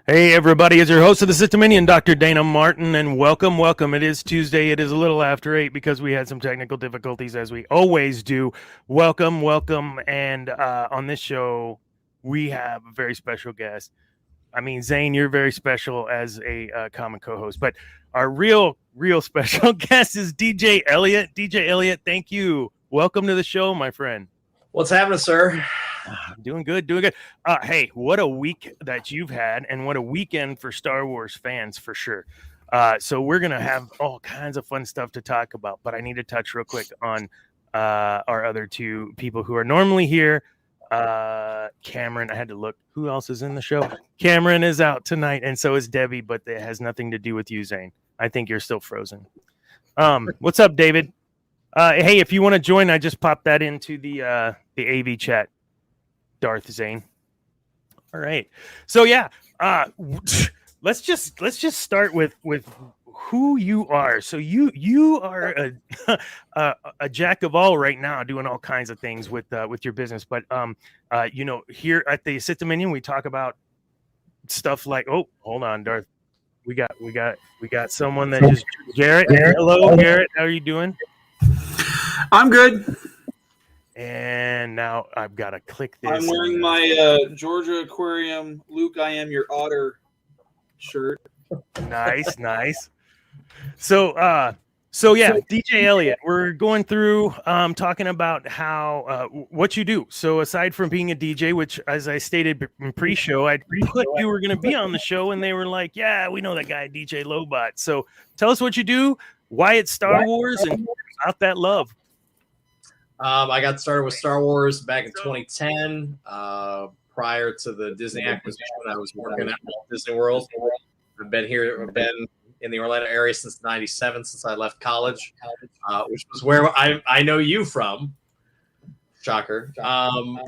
Hey everybody, it's your host of the Sith Timeline, Dr. Dana Martin, and welcome. It is Tuesday. It is a little after 8 because we had some technical difficulties, as we always do. Welcome, and on this show, we have a very special guest. I mean, Zane, you're very special as a common co-host, but our real special guest is DJ Elliot. DJ Elliot, thank you. Welcome to the show, my friend. What's happening, sir? Doing good. Hey, what a week that you've had, and what a weekend for Star Wars fans, for sure. So we're going to have all kinds of fun stuff to talk about, but I need to touch real quick on our other two people who are normally here. Cameron, I had to look. Who else is in the show? Cameron is out tonight, and so is Debbie, but it has nothing to do with you, Zane. I think you're still frozen. What's up, David? Hey, if you want to join, I just popped that into the AV chat. Darth Zane. All right. So yeah, let's just start with who you are. So you are a jack of all right now, doing all kinds of things with your business. But here at the Sith Timeline, we talk about stuff like, oh, hold on, Darth. We got someone that just Garrett. Hello, Garrett. How are you doing? I'm good. And now I've got to click this. I'm wearing my Georgia Aquarium Luke, I Am Your Otter shirt. Nice. So yeah, DJ Elliot, we're going through talking about how what you do. So aside from being a DJ, which, as I stated in pre-show, I put you were going to be on the show, and they were like, yeah, we know that guy, DJ Lobot. So tell us what you do, why it's Star Wars, and about that love. I got started with Star Wars back in 2010. Prior to the Disney acquisition, I was working at Walt Disney World. I've been in the Orlando area since '97, since I left college, which was where I know you from. Shocker. And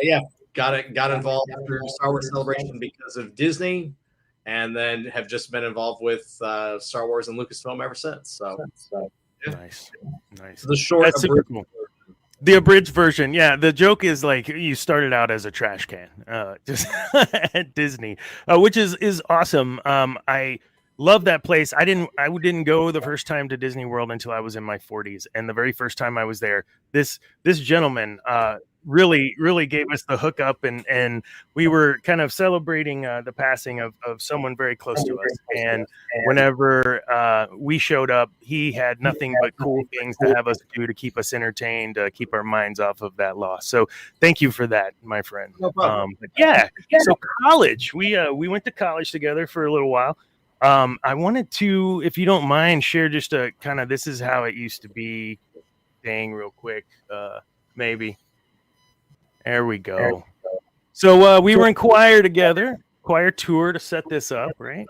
yeah, got involved through Star Wars Celebration because of Disney, and then have just been involved with Star Wars and Lucasfilm ever since. So. Yeah. Nice. The short, that's super cool. The abridged version, yeah. The joke is like you started out as a trash can, just at Disney, which is awesome. I love that place. I didn't go the first time to Disney World until I was in my 40s, and the very first time I was there, this gentleman really gave us the hookup, and we were kind of celebrating the passing of someone very close to us. And whenever we showed up, he had nothing but cool things to have us do to keep us entertained, keep our minds off of that loss. So thank you for that, my friend. No problem. So college, we went to college together for a little while. I wanted to, if you don't mind, share just a kind of this is how it used to be thing real quick, maybe. There we go. So we were in choir together, choir tour to set this up, right?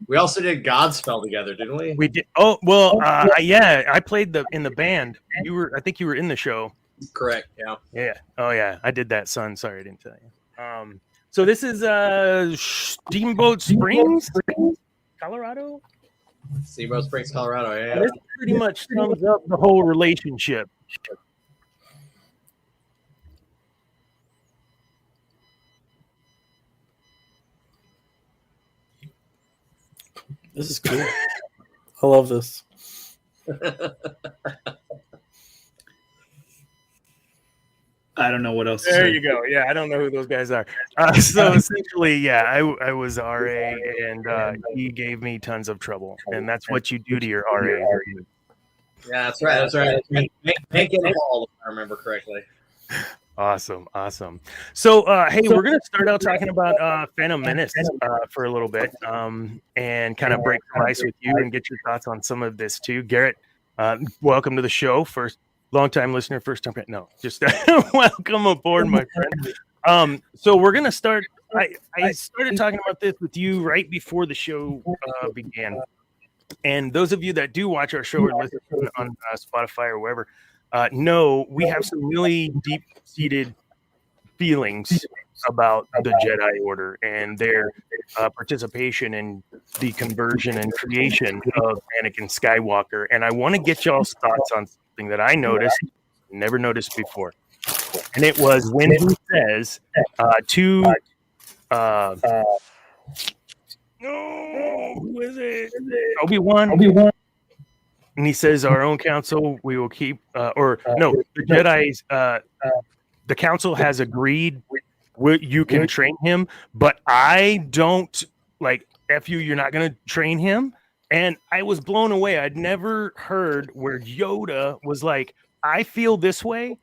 We also did Godspell together, didn't we? We did. Oh, well, yeah. I played in the band. I think you were in the show. Correct. Yeah. Yeah. Oh, yeah. I did that, son. Sorry, I didn't tell you. So this is Steamboat Springs, Colorado. Steamboat Springs, Colorado. Yeah. This pretty much sums up the whole relationship. This is cool. I love this. I don't know what else. There you go. Yeah, I don't know who those guys are. So essentially, yeah, I was RA, and he gave me tons of trouble, and that's what you do to your RA. Yeah, that's right. Make it all, if I remember correctly. Awesome. So, hey, we're going to start out talking about Phantom Menace for a little bit, and kind of break the ice with you and get your thoughts on some of this too. Garrett, welcome to the show. Long-time listener, first time. No, just welcome aboard, my friend. So we're going to start. I started talking about this with you right before the show began. And those of you that do watch our show or listen on Spotify or wherever, know we have some really deep-seated feelings about the Jedi Order and their participation in the conversion and creation of Anakin Skywalker. And I want to get y'all's thoughts on something that I noticed, never noticed before. And it was when he says to No, who is it? Obi-Wan. And he says, "Our own council, we will keep." The Jedi's. The council has agreed. You can train him, but I don't like. F you. You're not going to train him. And I was blown away. I'd never heard where Yoda was like, "I feel this way,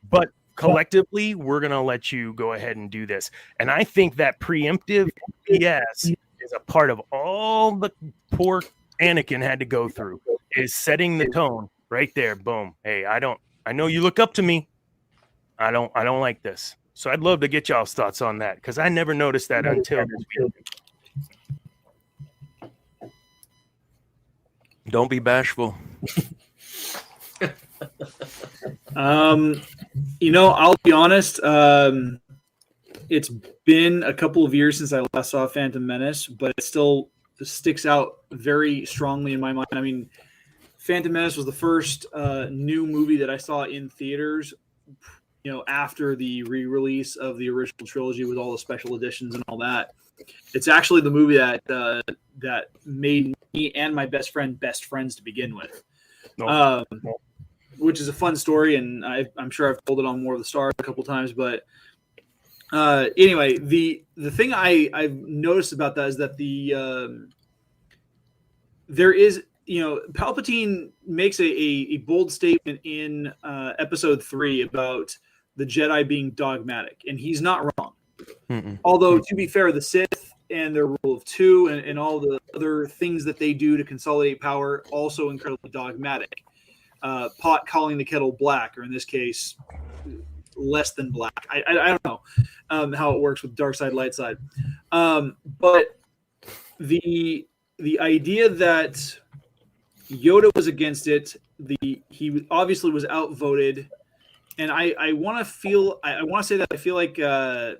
but collectively, we're going to let you go ahead and do this." And I think that preemptive BS is a part of all the poor Anakin had to go through, is setting the tone right there. Boom. Hey, I know you look up to me. I don't like this. So I'd love to get y'all's thoughts on that, because I never noticed that until this week. Don't be bashful. I'll be honest. It's been a couple of years since I last saw Phantom Menace, but it still sticks out very strongly in my mind. I mean, Phantom Menace was the first new movie that I saw in theaters, after the re-release of the original trilogy with all the special editions and all that. It's actually the movie that made me and my best friend best friends to begin with. Which is a fun story, and I'm sure I've told it on More of the Stars a couple times. But anyway, the thing I've noticed about that is that there is, Palpatine makes a bold statement in Episode 3 about the Jedi being dogmatic, and he's not wrong. Mm-mm. Although, to be fair, the Sith and their rule of two and all the other things that they do to consolidate power also incredibly dogmatic. Pot calling the kettle black, or in this case, less than black. I don't know how it works with dark side, light side. But the idea that Yoda was against it, he obviously was outvoted, and I want to say that I feel like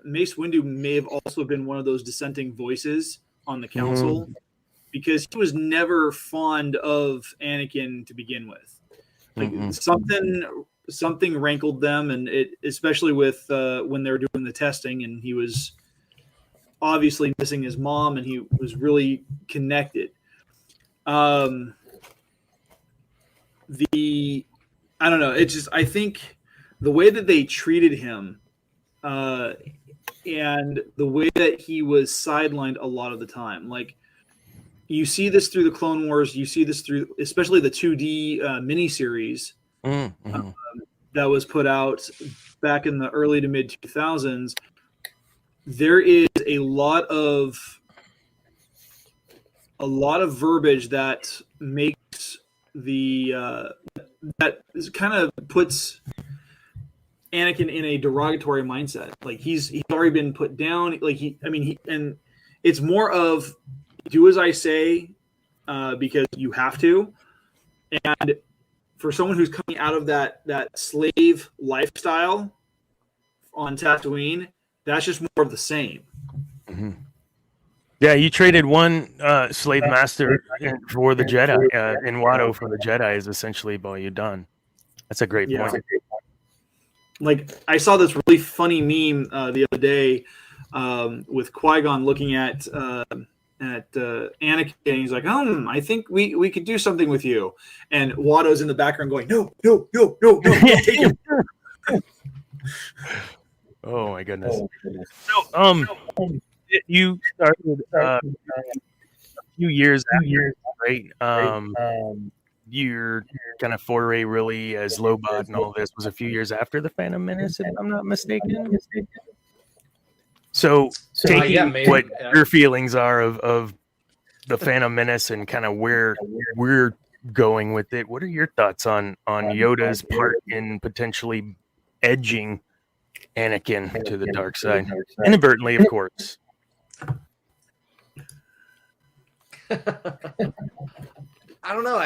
Mace Windu may have also been one of those dissenting voices on the council, because he was never fond of Anakin to begin with. Like something rankled them, and it especially with when they were doing the testing, and he was obviously missing his mom, and he was really connected. I don't know. It's just, I think the way that they treated him, and the way that he was sidelined a lot of the time, like, you see this through the Clone Wars. You see this through, especially the 2D miniseries that was put out back in the early to mid 2000s. There is a lot of verbiage that makes that kind of puts Anakin in a derogatory mindset. Like he's already been put down. Like and it's more of, do as I say, because you have to. And for someone who's coming out of that slave lifestyle on Tatooine, that's just more of the same. Mm-hmm. Yeah, you traded one slave master for the Jedi, in Watto for the Jedi is essentially all you've done. That's a great point. Like, I saw this really funny meme the other day with Qui-Gon looking at Anakin, and he's like, I think we could do something with you. And Watto's in the background going, no, take him. Oh my goodness. So, you started a few years after, right? Your kind of foray really as Lobot and all this was a few years after the Phantom Menace, if I'm not mistaken. So taking what your feelings are of the Phantom Menace and kind of where we're going with it, what are your thoughts on Yoda's part in potentially edging Anakin to the dark side, inadvertently, of course? I don't know.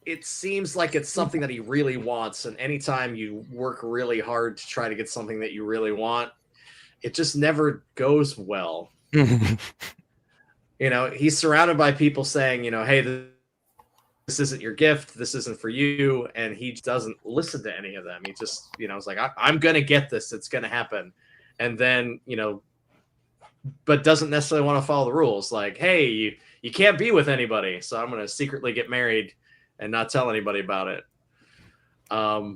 It seems like it's something that he really wants, and anytime you work really hard to try to get something that you really want, it just never goes well. He's surrounded by people saying, hey, this isn't your gift, this isn't for you, and he doesn't listen to any of them. He just, is like, I'm gonna get this, it's gonna happen. And then, but doesn't necessarily want to follow the rules. Like, hey, you can't be with anybody, so I'm going to secretly get married and not tell anybody about it. I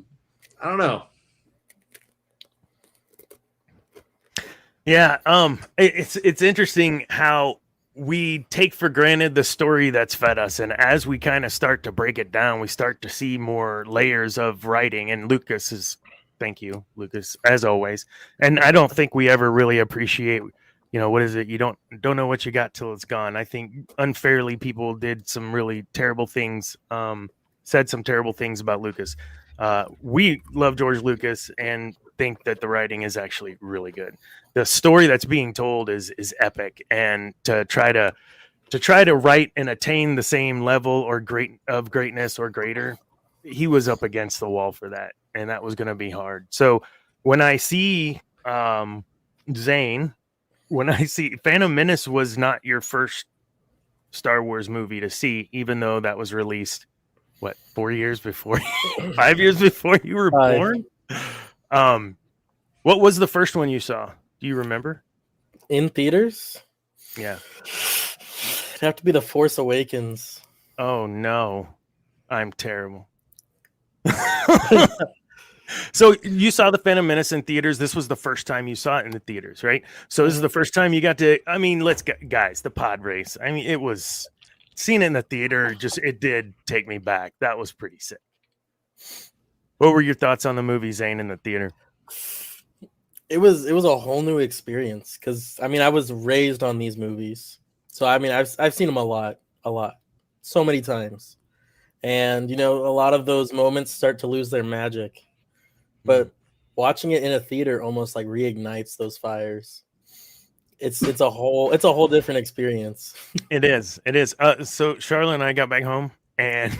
don't know. Yeah, it's interesting how we take for granted the story that's fed us, and as we kind of start to break it down, we start to see more layers of writing. And thank you, Lucas, as always. And I don't think we ever really appreciate, what is it? You don't know what you got till it's gone. I think unfairly people did some really terrible things, said some terrible things about Lucas. We love George Lucas and think that the writing is actually really good. The story that's being told is epic, and to try to write and attain the same level or greatness or greater, he was up against the wall for that, and that was going to be hard. So when I see Zane, when I see Phantom Menace was not your first Star Wars movie to see, even though that was released 4 years before 5 years before you were born. What was the first one you saw? Do you remember? In theaters? Yeah. It'd have to be The Force Awakens. Oh no. I'm terrible. So you saw the Phantom Menace in theaters. This was the first time you saw it in the theaters, right? So this is the first time you got to, guys, the pod race. It was seeing it in the theater, it did take me back. That was pretty sick. What were your thoughts on the movie, Zane, in the theater? It was a whole new experience because I was raised on these movies, so I've seen them a lot, so many times, and a lot of those moments start to lose their magic, but watching it in a theater almost like reignites those fires. It's a whole different experience. It is. So Charlotte and I got back home and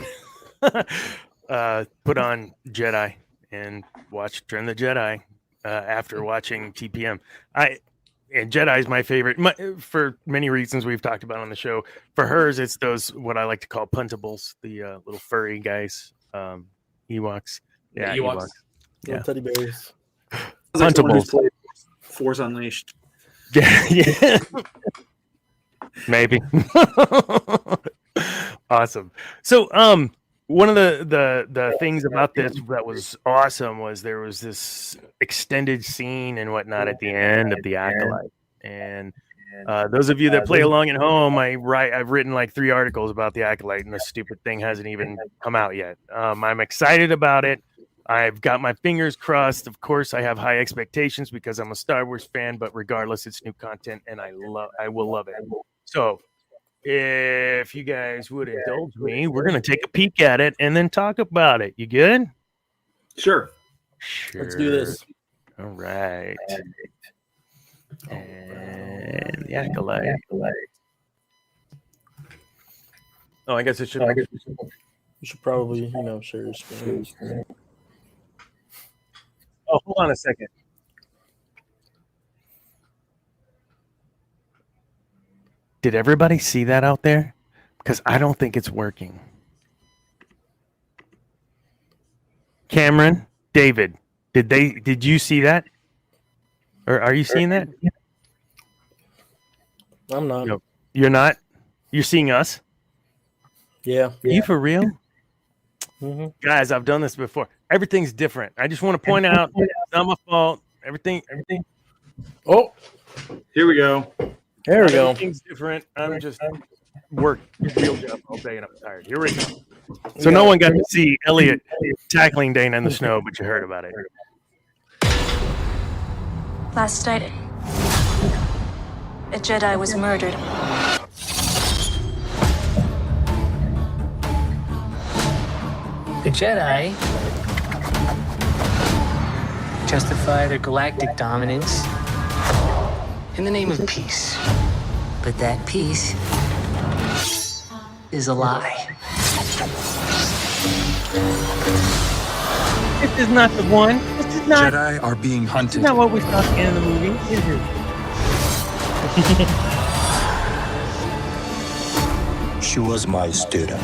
put on Jedi and watched Return of the Jedi. After watching TPM, and Jedi is my favorite for many reasons we've talked about on the show. For hers, it's those what I like to call puntables, the little furry guys, Ewoks. Yeah, Ewoks. Yeah, teddy bears. Puntables. Force Unleashed. Yeah. Maybe. Awesome. So, one of the things about this that was awesome was there was this extended scene and whatnot at the end of the Acolyte. And those of you that play along at home, I've written like 3 articles about the Acolyte, and the stupid thing hasn't even come out yet. I'm excited about it. I've got my fingers crossed. Of course, I have high expectations because I'm a Star Wars fan, but regardless, it's new content, and I will love it. So if you guys would indulge me, we're going to take a peek at it and then talk about it. You good? Sure. Let's do this. All right. And the Acolyte. Oh, I guess it should. You should probably, share your screen. Oh, hold on a second. Did everybody see that out there? Because I don't think it's working. Cameron, David, did you see that? Or are you seeing that? I'm not. No, you're not? You're seeing us? Yeah. Are you for real? Mm-hmm. Guys, I've done this before. Everything's different. I just want to point out it's not my fault. Everything. Oh, here we go. There we go. Everything's different. I'm just work real job all day and I'm tired. Here we go. So no one got to see Elliot tackling Dana in the snow, but you heard about it. Last night, a Jedi was murdered. The Jedi justify their galactic dominance in the name of peace. But that peace is a lie. This is not the one. This is not. Jedi are being hunted. This is not what we saw in the movie, is it? She was my student.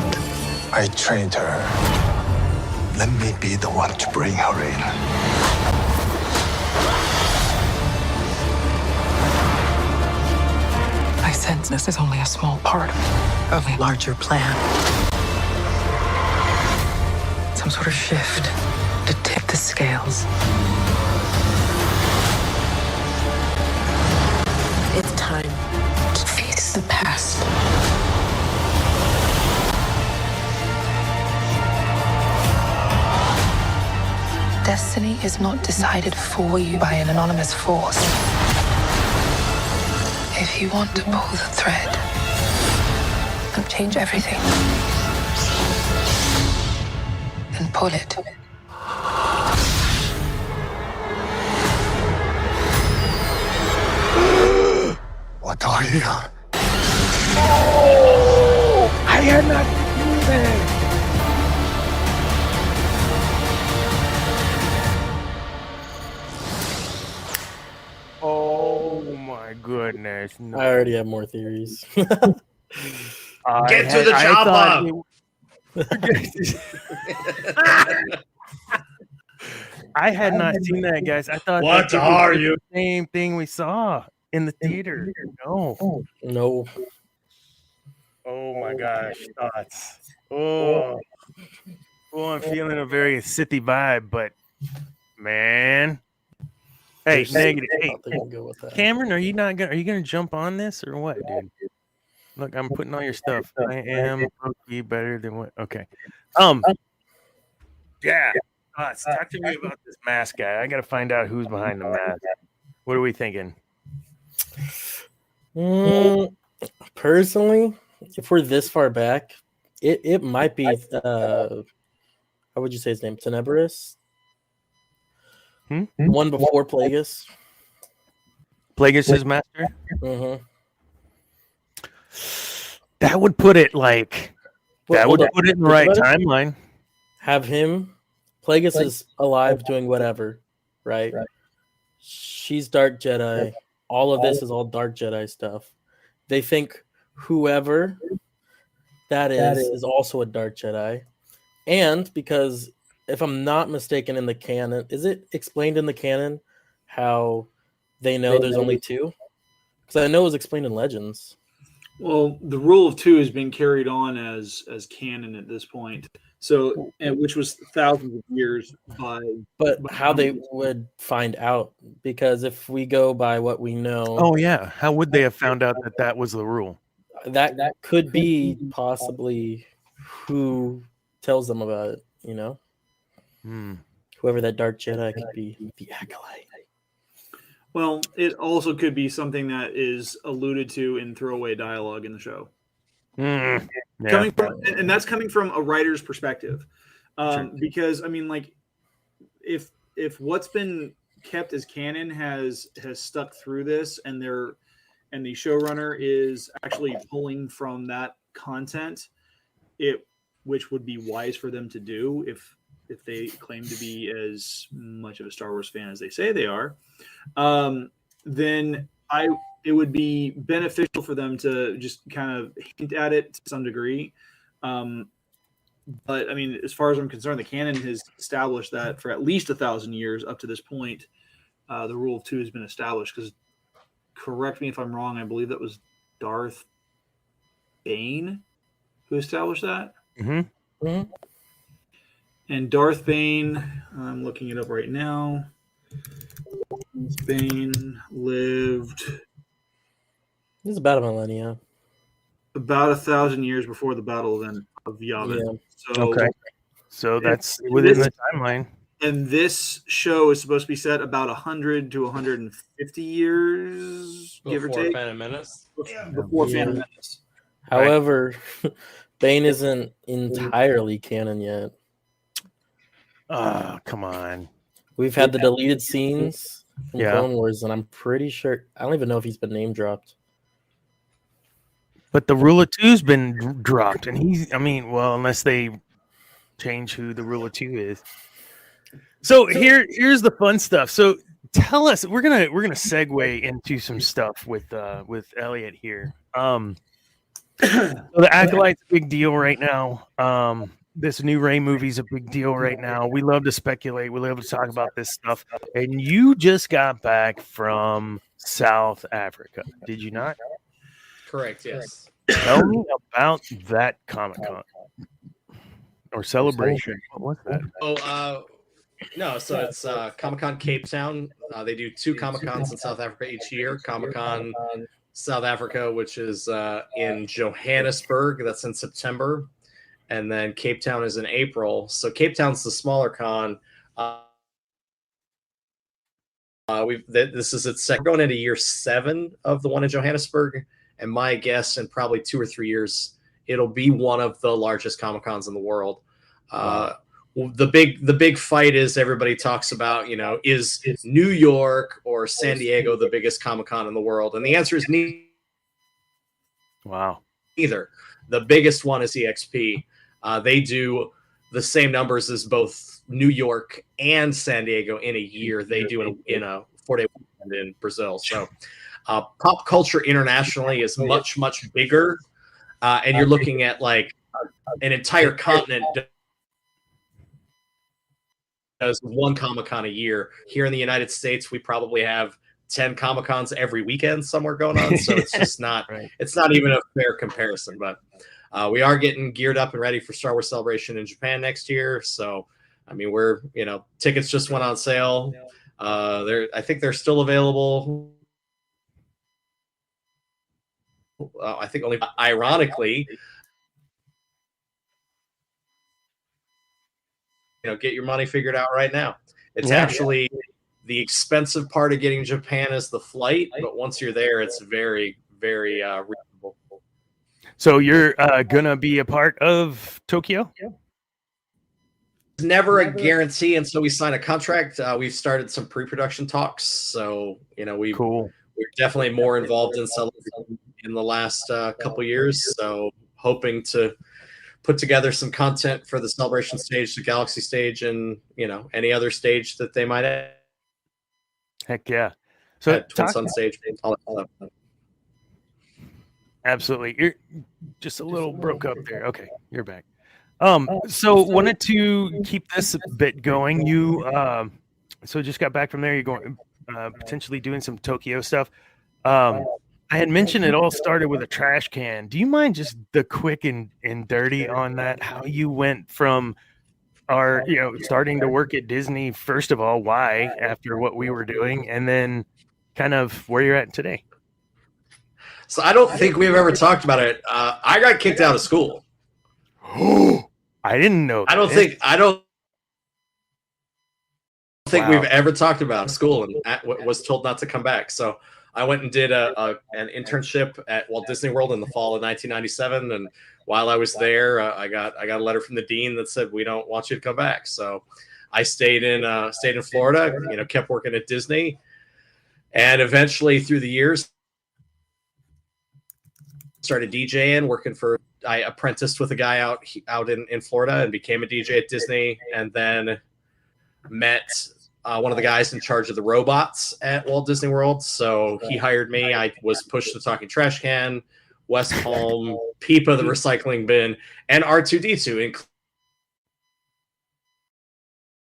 I trained her. Let me be the one to bring her in. sense this is only a small part of a larger plan. Some sort of shift to tip the scales. It's time to face the past. Destiny is not decided for you by an anonymous force. If you want to pull the thread and change everything, then pull it. What are you? I had not seen that. Oh my goodness! No. I already have more theories. Get to the chopper! I had not seen that, guys. I thought What that are was you? the same thing we saw in the theater. No. No. Oh my gosh. Thoughts. Oh, I'm feeling a very Sithy vibe, but man. Hey, negative. Hey, They can go with that. Cameron, are you gonna jump on this or what, dude? Look, I'm putting all your stuff. I am better than what? Okay. Yeah. Talk to me about this mask guy. I got to find out who's behind the mask. What are we thinking? Personally, if we're this far back, it might be how would you say his name? Tenebris? One before Plagueis. Plagueis' master? Mm-hmm. That would put it like that would put it in the right timeline. Have him. Plagueis is alive doing whatever, right? She's Dark Jedi. All of this is all Dark Jedi stuff. They think whoever that is also a Dark Jedi. And because if I'm not mistaken in the canon, is it explained in the canon how they know there's only two? Because I know it was explained in Legends. Well, the rule of two has been carried on as canon at this point. So, which was thousands of years by. But how they would find out? Because if we go by what we know, Oh yeah, how would they have found out that was the rule? that could be possibly who tells them about it. You know, whoever that Dark Jedi could be, the Acolyte. Well, it also could be something that is alluded to in throwaway dialogue in the show. Yeah. Coming from, and that's coming from a writer's perspective, because I mean, like, if what's been kept as canon has stuck through this, and the showrunner is actually pulling from that content, which would be wise for them to do if they claim to be as much of a Star Wars fan as they say they are, then it would be beneficial for them to just kind of hint at it to some degree. But I mean, as far as I'm concerned, the canon has established that for at least 1,000 years up to this point, the rule of two has been established. Because, correct me if I'm wrong, I believe that was Darth Bane who established that. Mm-hmm. Mm-hmm. And Darth Bane, I'm looking it up right now. Bane lived It's about a millennia. about 1,000 years before the Battle of Yavin. Yeah. So, Okay. So that's within the timeline. And this show is supposed to be set about 100 to 150 years, give or take. Phantom Menace. Before Phantom Menace. However, Bane isn't entirely canon yet. Oh, come on. We've had the deleted scenes from Yeah. Clone Wars, and I'm pretty sure I don't even know if he's been name dropped. But the rule of two's been dropped, and unless they change who the rule of two is. So here's the fun stuff. So tell us, we're gonna segue into some stuff with Elliot here. So the Acolyte's a big deal right now. This new Rey movie's a big deal right now. We love to speculate. We love to talk about this stuff. And you just got back from South Africa, did you not? Correct. Yes. Tell me about that Comic-Con or celebration. What was that? Oh, no. So it's Comic-Con Cape Town. They do 2 Comic-Cons in South Africa each year. Comic-Con South Africa, which is in Johannesburg. That's in September. And then Cape Town is in April. So Cape Town's the smaller con. This is its second, going into year 7 of the one in Johannesburg, and my guess in probably 2 or 3 years it'll be one of the largest Comic Cons in the world. The big fight is everybody talks about, is New York or San Diego the biggest Comic Con in the world, and the answer is neither. Wow. Neither. The biggest one is EXP. They do the same numbers as both New York and San Diego in a year. They do in a 4-day weekend in Brazil. So pop culture internationally is much, much bigger. And you're looking at like an entire continent does one Comic-Con a year. Here in the United States, we probably have 10 Comic-Cons every weekend somewhere going on. So it's just not, Right. It's not even a fair comparison. But we are getting geared up and ready for Star Wars Celebration in Japan next year. So, I mean, tickets just went on sale. I think they're still available. I think only, ironically, get your money figured out right now. It's actually the expensive part of getting Japan is the flight, but once you're there, it's very, very reasonable. So you're gonna be a part of Tokyo? It's never a guarantee until we sign a contract. We've started some pre-production talks, so Cool. we're definitely more involved in Celebration in the last couple years. So hoping to put together some content for the Celebration stage, the Galaxy stage, and any other stage that they might have. Heck yeah. So Twin Sun stage, all that. Absolutely. You're just a little broke up there. Okay, you're back. So wanted to keep this bit going. You so just got back from there. You're going potentially doing some Tokyo stuff. I had mentioned it all started with a trash can. Do you mind just the quick and dirty on that? How you went from starting to work at Disney, first of all, why after what we were doing, and then kind of where you're at today. So I don't think we've ever talked about it. I got kicked out of school. I didn't know. I don't think we've ever talked about school and was told not to come back. So I went and did an internship at Walt Disney World in the fall of 1997, and while I was there, I got a letter from the dean that said we don't want you to come back. So I stayed in Florida. Kept working at Disney, and eventually through the years started DJing, I apprenticed with a guy out in Florida and became a DJ at Disney, and then met one of the guys in charge of the robots at Walt Disney World. So he hired me. I was pushed to Talking Trash Can, West Palm, Peepa the recycling bin, and R2D2,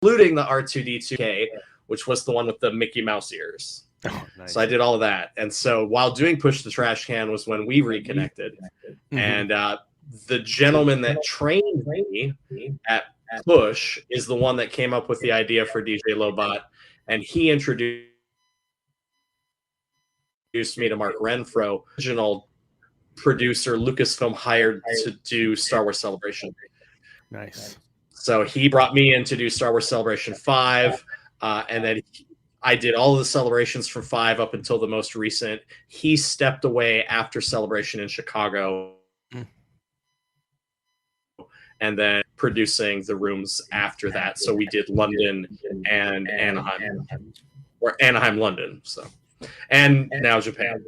including the R2D2K, which was the one with the Mickey Mouse ears. Oh, nice. So I did all of that. And so while doing Push the Trash Can was when we reconnected. Mm-hmm. And the gentleman that trained me at Push is the one that came up with the idea for DJ Lobot. And he introduced me to Mark Renfro, original producer Lucasfilm hired to do Star Wars Celebration. Nice. So he brought me in to do Star Wars Celebration 5. And then I did all of the celebrations from 5 up until the most recent. He stepped away after Celebration in Chicago, and then producing the rooms after that. So we did London and Anaheim, or Anaheim, London. So, and now Japan.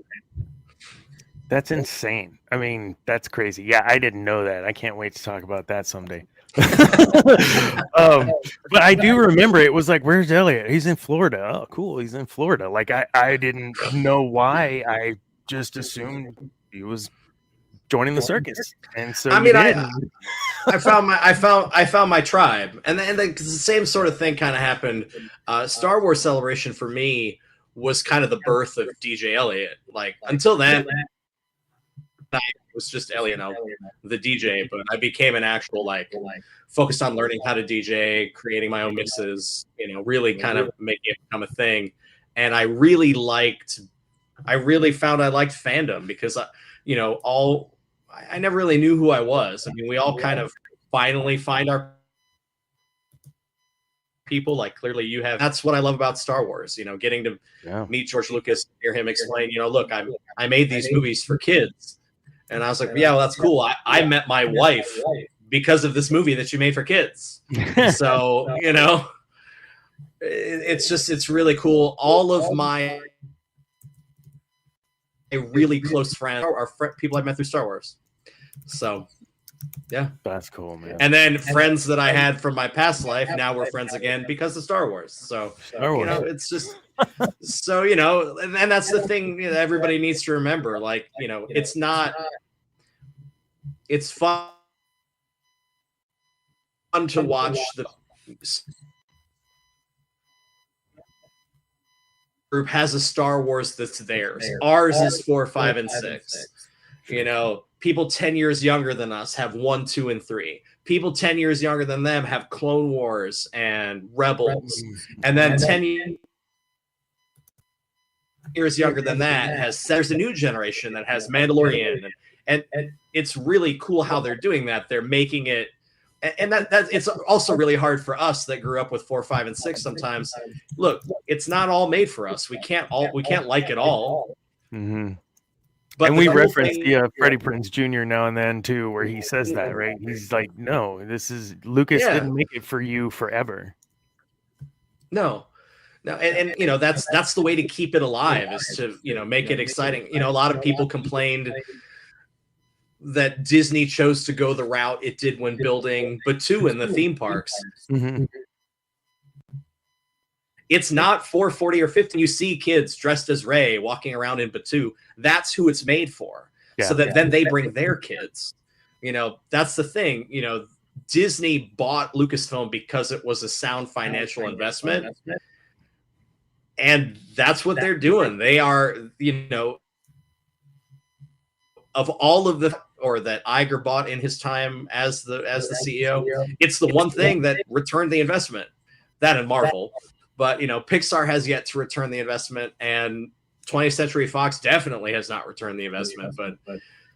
That's insane. I mean, that's crazy. Yeah, I didn't know that. I can't wait to talk about that someday. But I do remember it was like, where's Elliot? He's in Florida. Oh, cool. He's in Florida. Like I didn't know why. I just assumed he was joining the circus. And so I mean, I found my tribe, and then the same sort of thing kind of happened. Star Wars Celebration for me was kind of the birth of DJ Elliot. Like until then, was just Elliot, the DJ, but I became an actual focused on learning how to DJ, creating my own mixes, really kind of making it become a thing. And I really found I liked fandom because I never really knew who I was. I mean, we all kind of finally find our people. Like clearly you have. That's what I love about Star Wars. Getting to meet George Lucas, hear him explain. Look, I made these movies for kids, and I was like, yeah, well, that's cool. I met my wife because of this movie that you made for kids. So it's really cool. All of my really close friends are people I met through Star Wars. So yeah, that's cool, man. And then friends that I had from my past life, now we're friends again because of Star Wars. So it's just so and that's the thing that everybody needs to remember. It's fun to watch the group has a Star Wars that's theirs. Ours is 4, 5, and 6. People 10 years younger than us have 1, 2, and 3. People 10 years younger than them have Clone Wars and Rebels. And then 10 years younger than that there's a new generation that has Mandalorian. And it's really cool how they're doing that. They're making it, and that it's also really hard for us that grew up with 4, 5, and 6 sometimes. Look, it's not all made for us. We can't like it all. Mm-hmm. But we reference the Freddie Prinze Jr. now and then too, where he says that, right? He's like, "No, this is Lucas didn't make it for you forever." No, and that's the way to keep it alive is to make it exciting. A lot of people complained that Disney chose to go the route it did when building Batuu in the theme parks. Mm-hmm. It's not 4, 40, or 50. You see kids dressed as Rey walking around in Batuu. That's who it's made for. So that then they bring their kids. That's the thing. Disney bought Lucasfilm because it was a sound financial investment. And that's what they're doing. They are, of all of the that Iger bought in his time as the CEO, it's the one thing that returned the investment. That and Marvel. But, Pixar has yet to return the investment, and 20th Century Fox definitely has not returned the investment. But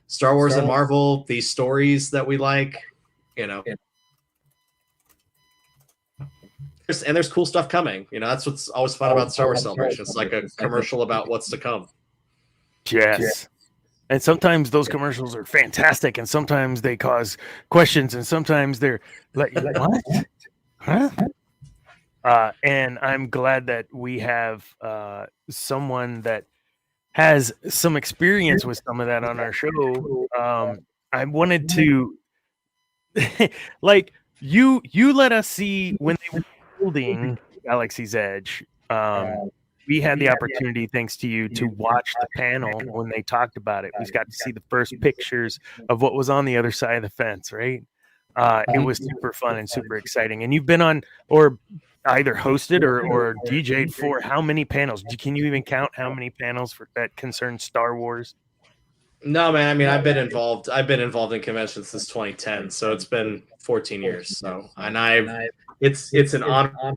Star Wars and Marvel, these stories that we like, and there's cool stuff coming. That's what's always fun about Star Wars Celebration. It's like a commercial about what's to come. Yes. And sometimes those commercials are fantastic, and sometimes they cause questions, and sometimes they're like, what? Huh? And I'm glad that we have someone that has some experience with some of that on our show. I wanted to, you let us see when they were building Galaxy's Edge. We had the opportunity, thanks to you, to watch the panel when they talked about it. We got to see the first pictures of what was on the other side of the fence, right? It was super fun and super exciting. And you've been on or either hosted or DJ'd for how many panels? Can you even count how many panels that concern Star Wars? No, man. I mean, I've been involved in conventions since 2010, so it's been 14 years. So, and it's an honor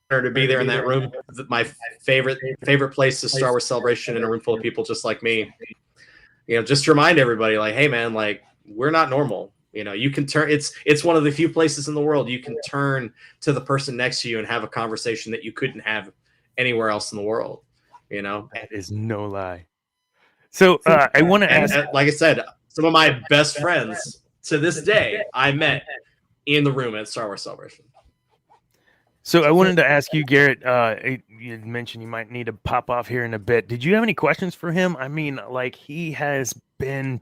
to be there in that room. My favorite place is Star Wars Celebration in a room full of people just like me. Just to remind everybody, hey, man, we're not normal. You can turn. It's one of the few places in the world you can turn to the person next to you and have a conversation that you couldn't have anywhere else in the world. That is no lie. So I want to ask, like I said, some of my best friends to this day I met in the room at Star Wars Celebration. So I wanted to ask you, Garrett. You mentioned you might need to pop off here in a bit. Did you have any questions for him? I mean, he has been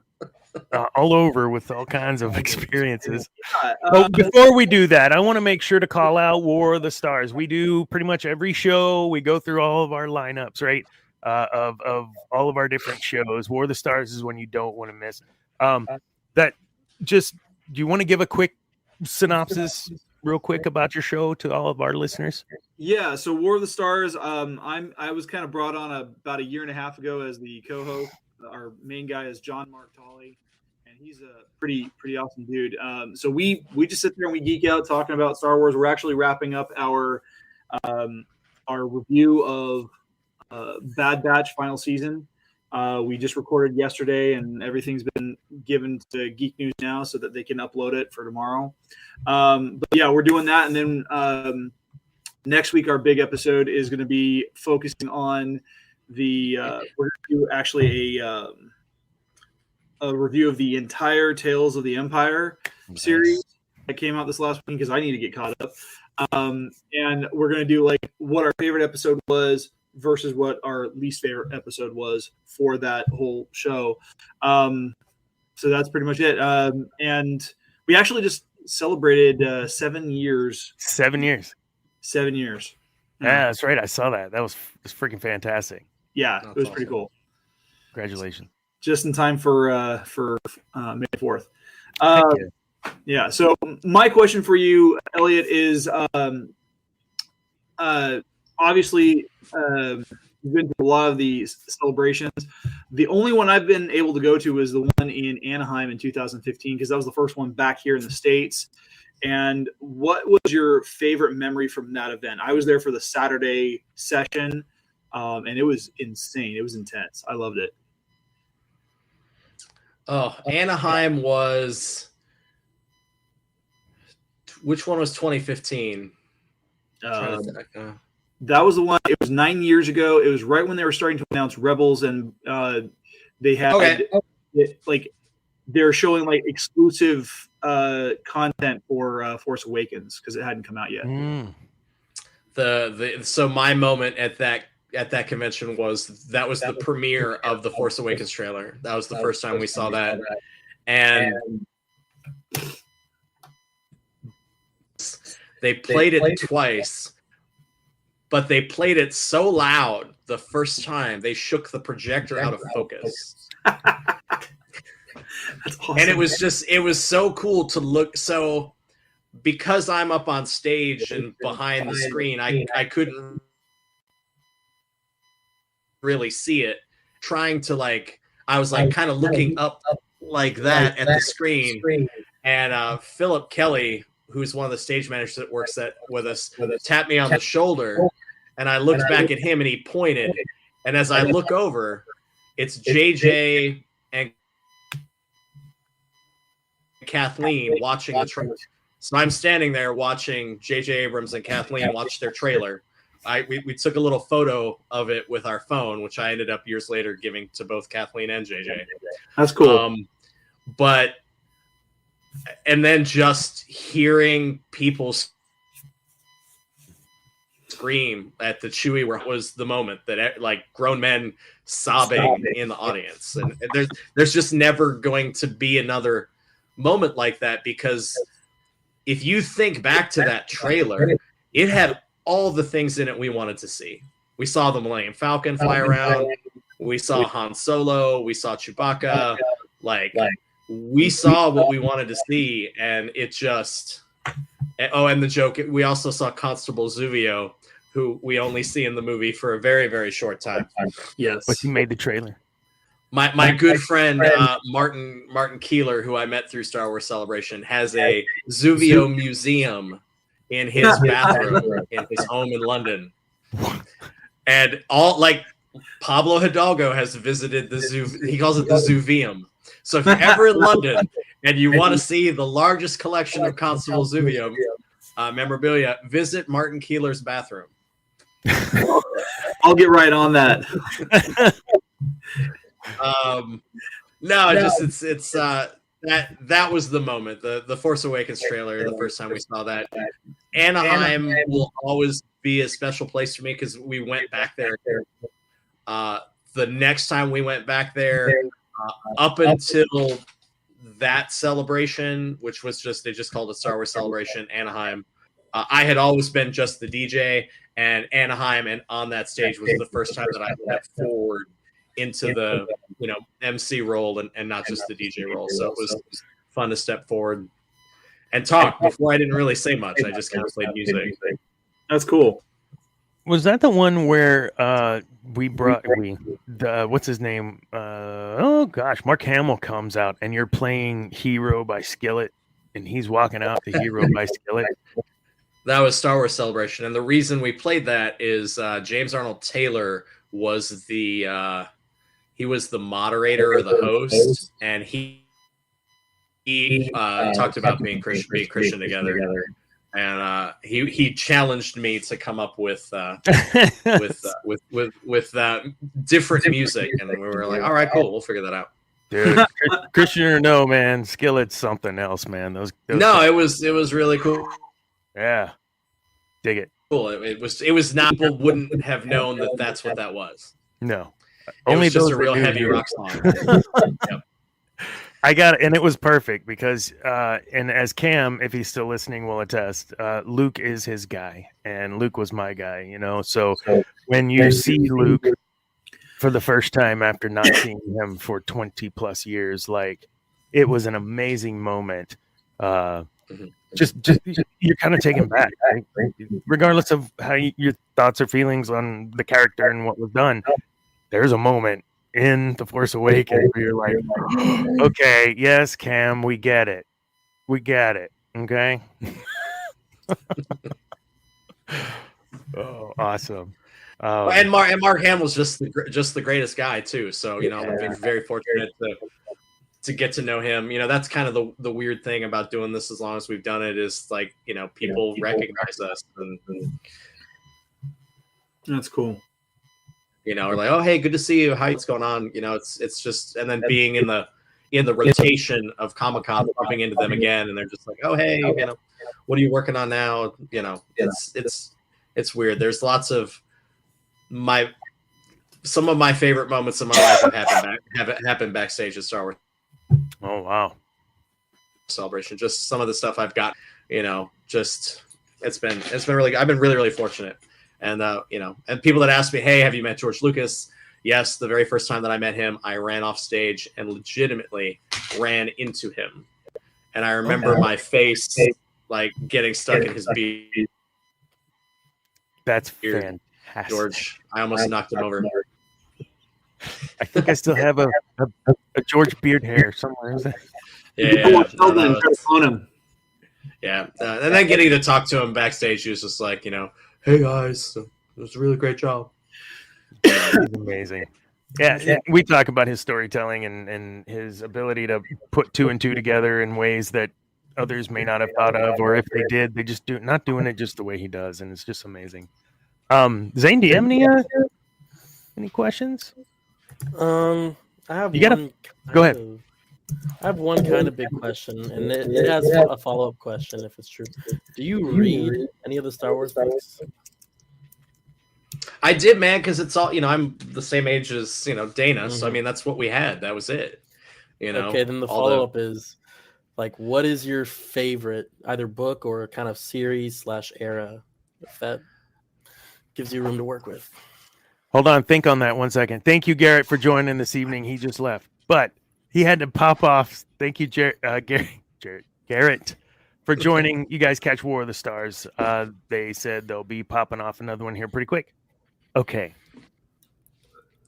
all over with all kinds of experiences. But before we do that, I want to make sure to call out War of the Stars. We do pretty much every show. We go through all of our lineups, right? Of all of our different shows. War of the Stars is one you don't want to miss. Do you want to give a quick synopsis real quick about your show to all of our listeners? Yeah, so War of the Stars, I was kind of brought on about a year and a half ago as the co-host our main guy is John Mark Tolley, and he's a pretty awesome dude. So we just sit there and we geek out talking about Star Wars. We're actually wrapping up our review of Bad Batch final season. We just recorded yesterday, and everything's been given to Geek News now so that they can upload it for tomorrow. But yeah, we're doing that, and then next week our big episode is going to be focusing on the. We're going to do actually a review of the entire Tales of the Empire series that came out this last week because I need to get caught up. And we're going to do like what our favorite episode was versus what our least favorite episode was for that whole show. So that's pretty much it. And we actually just celebrated 7 years. 7 years. 7 years. Yeah, that's right. I saw that. That was freaking fantastic. Yeah, That's it was awesome. pretty cool. Congratulations. Just in time for May 4th. Heck yeah. Yeah. So my question for you, Elliot, is obviously you've been to a lot of these celebrations. The only one I've been able to go to is the one in Anaheim in 2015 because that was the first one back here in the States. And what was your favorite memory from that event? I was there for the Saturday session, and it was insane. It was intense. I loved it. Oh, Anaheim was. Which one was 2015? That was the one. It was 9 years ago. It was right when they were starting to announce Rebels, and they had they're showing like exclusive content for Force Awakens because it hadn't come out yet. So my moment at that convention was the premiere of the Force Awakens trailer. That was the first time we saw that, and they played it twice, but they played it so loud the first time they shook the projector out of focus. That's awesome. And it was so cool to look. So because I'm up on stage and behind the screen, I couldn't really see it. Trying to I was kind of looking up like that at the screen, and Philip Kelly, who's one of the stage managers that works with us, tapped me on the shoulder, and I looked back at him, and he pointed. And as I look over, it's JJ and Kathleen watching the trailer. So I'm standing there watching JJ Abrams and Kathleen watch their trailer. We took a little photo of it with our phone, which I ended up years later giving to both Kathleen and JJ. That's cool. And then just hearing people scream at the Chewie was the moment that grown men sobbing in the audience. And there's just never going to be another moment like that, because if you think back to that trailer, it had all the things in it we wanted to see. We saw the Millennium Falcon fly around. We saw Han Solo. We saw Chewbacca. We saw what we wanted to see, and it just... Oh, and the joke, we also saw Constable Zuvio, who we only see in the movie for a very, very short time. Yes. But he made the trailer. My good friend Martin Keeler, who I met through Star Wars Celebration, has a Zuvio museum in his bathroom in his home in London. And Pablo Hidalgo has visited the zoo. He calls it the Zuvium. So if you're ever in London and you want to see the largest collection of Constable Zuvio memorabilia, visit Martin Keeler's bathroom. I'll get right on that. That was the moment. The Force Awakens trailer, the first time we saw that. Anaheim will always be a special place for me because we went back there. The next time we went back there, up until that celebration, which was they just called it Star Wars Celebration Anaheim, I had always been just the DJ, and Anaheim and on that stage was the first time that I stepped forward into the MC role and not just the DJ role. So it was fun to step forward and talk. Before I didn't really say much. I just kind of played music. That's cool. Was that the one where what's his name? Oh gosh, Mark Hamill comes out and you're playing Hero by Skillet, and he's walking out the Hero by Skillet. That was Star Wars Celebration, and the reason we played that is James Arnold Taylor was the moderator or the host, and he talked about being Christian together, and he challenged me to come up with different music, and we were like, all right, cool, we'll figure that out. Dude, Christian or no, man, Skillet's something else, man. Those no, it was really cool. Yeah, dig it. Cool. It was not. People wouldn't have known that that's what that was. No, only just a real heavy rock song. Yep. I got it, and it was perfect because, and as Cam, if he's still listening, will attest, Luke is his guy, and Luke was my guy. You know, so when you see Luke for the first time after not seeing him for 20 plus years, like it was an amazing moment. Just you're kind of taken back, right? Regardless of how your thoughts or feelings on the character and what was done. There's a moment in The Force Awakens where you're like, okay, yes, Cam, we get it. Okay. Oh, awesome. And Mark Hamill's just the greatest guy too. So I've been very fortunate to get to know him. That's kind of the weird thing about doing this as long as we've done it is like people recognize us and that's cool. We're like, oh hey, good to see you. What's going on? It's just, and then being in the rotation of Comic-Con, bumping into them again, and they're just like, oh hey, what are you working on now? It's weird. There's lots of some of my favorite moments in my life have happened backstage at Star Wars. Oh wow! Celebration. Just some of the stuff I've got. Just it's been really. I've been really really fortunate. And and people that ask me, hey, have you met George Lucas? Yes, the very first time that I met him, I ran off stage and legitimately ran into him. And I remember my face like getting stuck in his beard. That's fantastic. George, I almost knocked him over. I think I still have a George beard hair somewhere. Yeah. Him. Yeah. And then getting to talk to him backstage, he was just like, hey guys, it was a really great job. He's amazing. Yeah, we talk about his storytelling and his ability to put two and two together in ways that others may not have thought of, or if they did, they just not doing it just the way he does, and it's just amazing. Zane, do you have any questions? I have go ahead. I have one kind of big question, and it has a follow-up question if it's true. Do you read any of the Star Wars books? I did, man, because it's all, I'm the same age as, Dana. Mm-hmm. So, I mean, that's what we had. That was it. Okay, then the follow-up is, like, what is your favorite, either book or kind of series / era, if that gives you room to work with? Hold on, think on that 1 second. Thank you, Garrett, for joining this evening. He just left, but he had to pop off. Thank you, Garrett, for joining. You guys catch War of the Stars. They said they'll be popping off another one here pretty quick. Okay.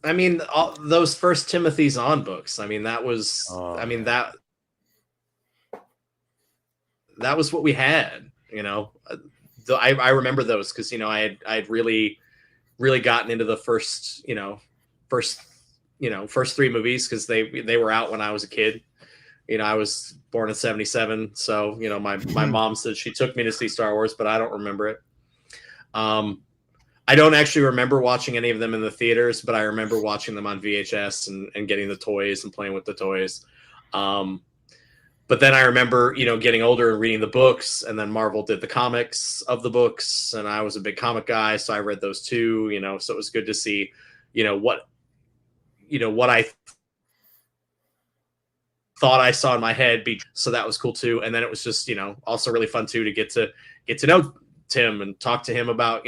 I mean, all those first Timothy Zahn books. I mean, that was. That was what we had. I remember those because I'd really gotten into the first three movies because they were out when I was a kid. I was born in 77. So, my mom said she took me to see Star Wars, but I don't remember it. I don't actually remember watching any of them in the theaters, but I remember watching them on VHS and getting the toys and playing with the toys. But then I remember, getting older and reading the books, and then Marvel did the comics of the books, and I was a big comic guy, so I read those too, so it was good to see, what I thought I saw in my head so that was cool too. And then it was just, also really fun too to get to know Tim and talk to him about,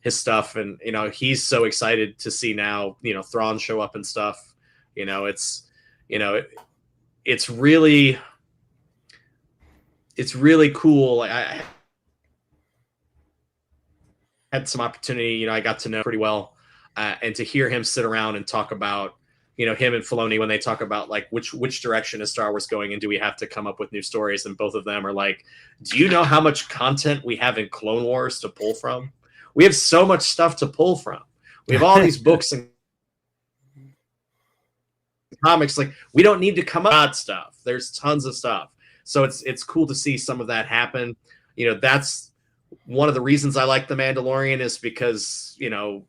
his stuff. And, he's so excited to see now, Thrawn show up and stuff. It's really cool. Like had some opportunity, you know, I got to know pretty well, and to hear him sit around and talk about, you know, him and Filoni when they talk about like which direction is Star Wars going and do we have to come up with new stories, and both of them are like, do you know how much content we have in Clone Wars to pull from? We have so much stuff to pull from. We have all these books and comics. Like, we don't need to come up with stuff. There's tons of stuff. So it's cool to see some of that happen. You know, that's one of the reasons I like The Mandalorian, is because, you know,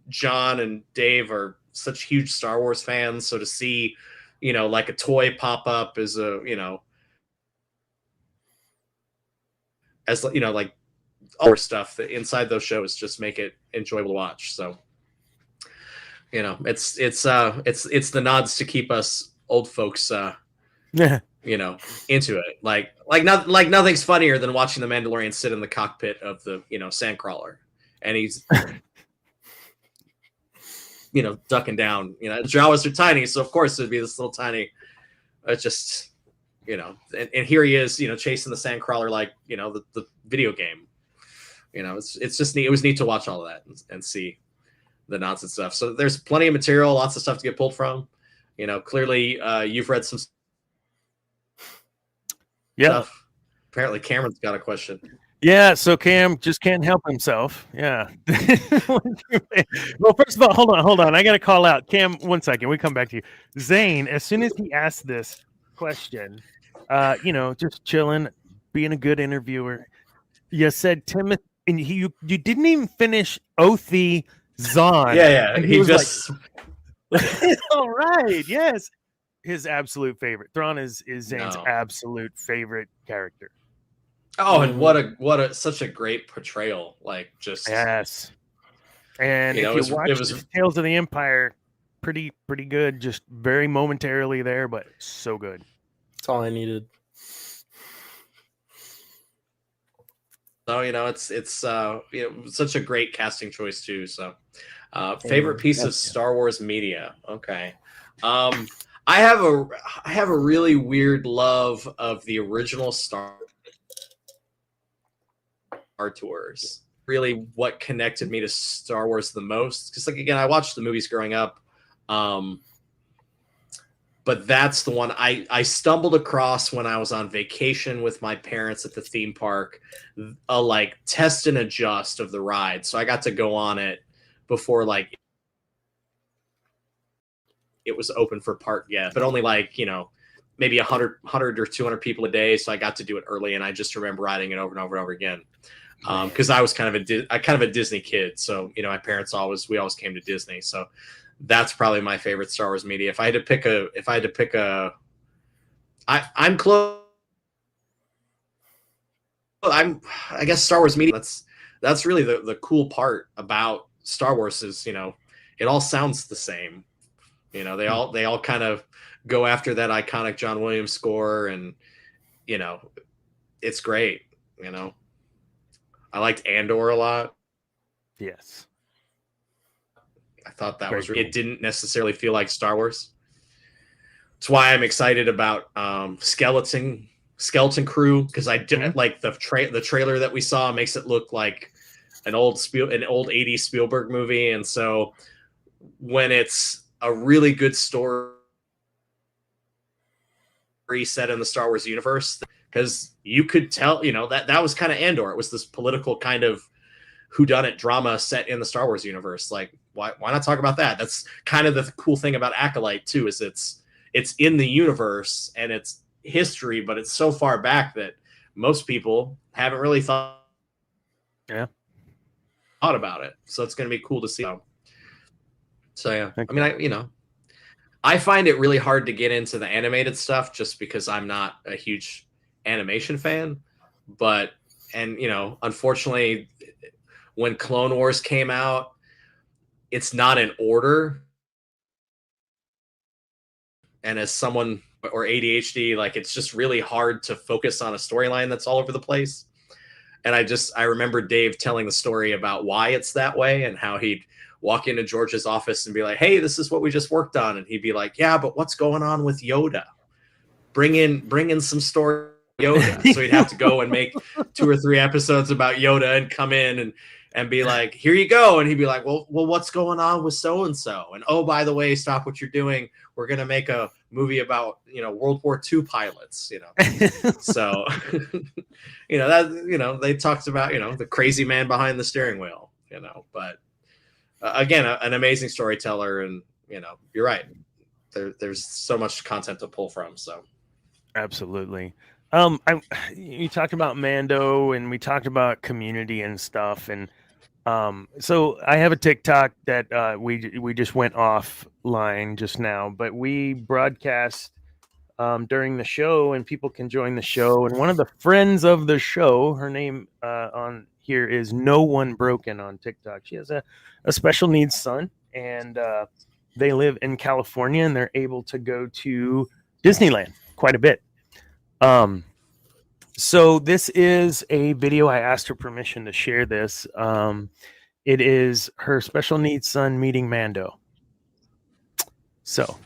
John and Dave are such huge Star Wars fans. So to see, you know, like a toy pop up is a, you know, as, you know, like all stuff that inside those shows just make it enjoyable to watch. So, you know, it's the nods to keep us old folks, you know, into it. Like nothing's funnier than watching the Mandalorian sit in the cockpit of the, you know, Sandcrawler, and he's, you know, ducking down. You know, Jawas are tiny, so of course it'd be this little tiny. Just, you know, and here he is, you know, chasing the Sandcrawler like, you know, the video game. You know, it's just neat. It was neat to watch all of that and see the nods and stuff. So there's plenty of material, lots of stuff to get pulled from. You know, clearly you've read some stuff. Apparently Cameron's got a question. Yeah, so Cam just can't help himself. Yeah. Well, first of all, hold on. I got to call out Cam. 1 second. We come back to you. Zane, as soon as he asked this question, you know, just chilling, being a good interviewer, you said Timothy, and you didn't even finish Othi Zahn. Yeah. And he was just like, all right. Yes. His absolute favorite. Thrawn is Zane's absolute favorite character. Oh, and what a such a great portrayal. Like, just yes. And you know, if you watch Tales of the Empire, pretty good. Just very momentarily there, but so good. That's all I needed. So, you know, it's you know, such a great casting choice too. So, favorite piece of Star Wars media. Okay. I have a really weird love of the original Star Tours. Really what connected me to Star Wars the most, because like, again, I watched the movies growing up, but that's the one I stumbled across when I was on vacation with my parents at the theme park, a like test and adjust of the ride. So I got to go on it before like it was open for park guests, but only like, you know, maybe 100 or 200 people a day. So I got to do it early, and I just remember riding it over and over and over again. Because I was kind of a Disney kid, so you know, my parents we always came to Disney, so that's probably my favorite Star Wars media. If I had to pick I'm close. I guess Star Wars media. That's really the cool part about Star Wars is, you know, it all sounds the same. You know, they all kind of go after that iconic John Williams score, and you know, it's great. You know. I liked Andor a lot. Yes. I thought that was it didn't necessarily feel like Star Wars. That's why I'm excited about Skeleton Crew, because I didn't like the trailer that we saw makes it look like an old 80s Spielberg movie, and so when it's a really good story set in the Star Wars universe, because you could tell, you know, that was kind of Andor. It was this political kind of whodunit drama set in the Star Wars universe. Like, why not talk about that? That's kind of the cool thing about Acolyte too, is it's in the universe and it's history, but it's so far back that most people haven't really thought about it. So it's going to be cool to see. So yeah, I mean, I find it really hard to get into the animated stuff just because I'm not a huge animation fan, and you know, unfortunately, when Clone Wars came out, it's not in order, and as someone or ADHD, like, it's just really hard to focus on a storyline that's all over the place. And I remember Dave telling the story about why it's that way, and how he'd walk into George's office and be like, "Hey, this is what we just worked on," and he'd be like, "Yeah, but what's going on with Yoda? Bring in some story Yoda." So he'd have to go and make 2 or 3 episodes about Yoda and come in, and and be like, here you go. And he'd be like, well, what's going on with so-and-so? And oh, by the way, stop what you're doing. We're going to make a movie about, World War II pilots, So, they talked about, the crazy man behind the steering wheel, but again, an amazing storyteller. And, you're right. There's so much content to pull from. So. Absolutely. You talked about Mando, and we talked about Community and stuff, and so I have a TikTok that we just went offline just now, but we broadcast during the show, and people can join the show. And one of the friends of the show, her name on here is No One Broken on TikTok. She has a special needs son, and they live in California, and they're able to go to Disneyland quite a bit. So this is a video. I asked her permission to share this. It is her special needs son meeting Mando. So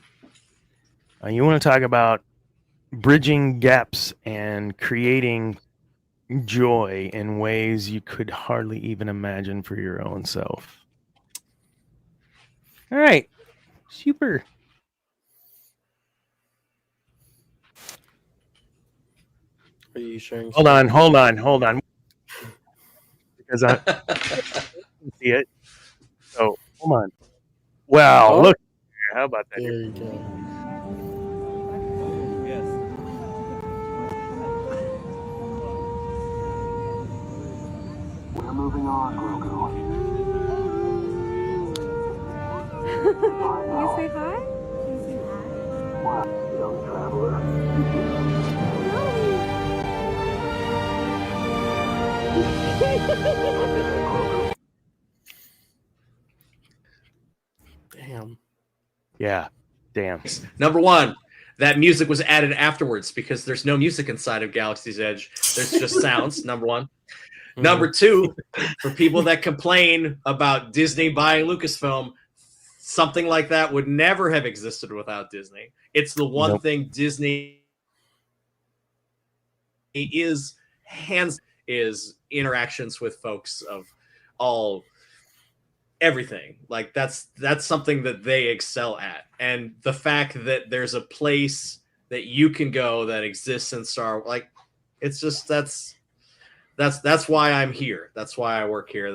you want to talk about bridging gaps and creating joy in ways you could hardly even imagine for your own self. All right. Super. Are you sharing? Hold on. Because I can see it. So hold on. Wow, Oh. look. How about that? There you go. We're moving on, Grogu. You say hi? You say hi? What, young traveler? Damn. Yeah. Damn. Number one, that music was added afterwards because there's no music inside of Galaxy's Edge. There's just sounds, number one. Number two, for people that complain about Disney buying Lucasfilm, something like that would never have existed without Disney. It's the one thing Disney is interactions with folks of all everything. Like that's something that they excel at. And the fact that there's a place that you can go that exists in Star Wars, like it's just that's why I'm here. That's why I work here.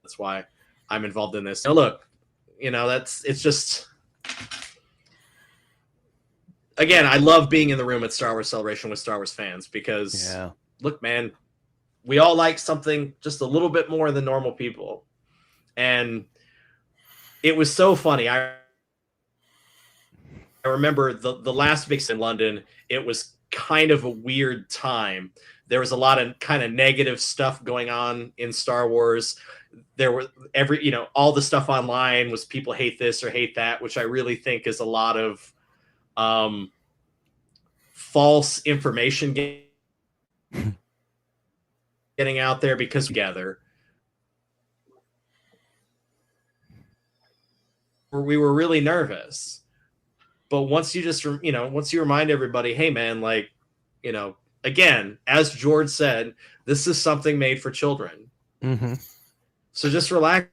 That's why I'm involved in this. Now look, it's just, again, I love being in the room at Star Wars Celebration with Star Wars fans because look, man, we all like something just a little bit more than normal people. And it was so funny. I remember the last big in London, it was kind of a weird time. There was a lot of kind of negative stuff going on in Star Wars. There were all the stuff online was people hate this or hate that, which I really think is a lot of false information getting out there because together we were really nervous. But once you remind everybody, hey man, like, again, as George said, this is something made for children. Mm-hmm. So just relax.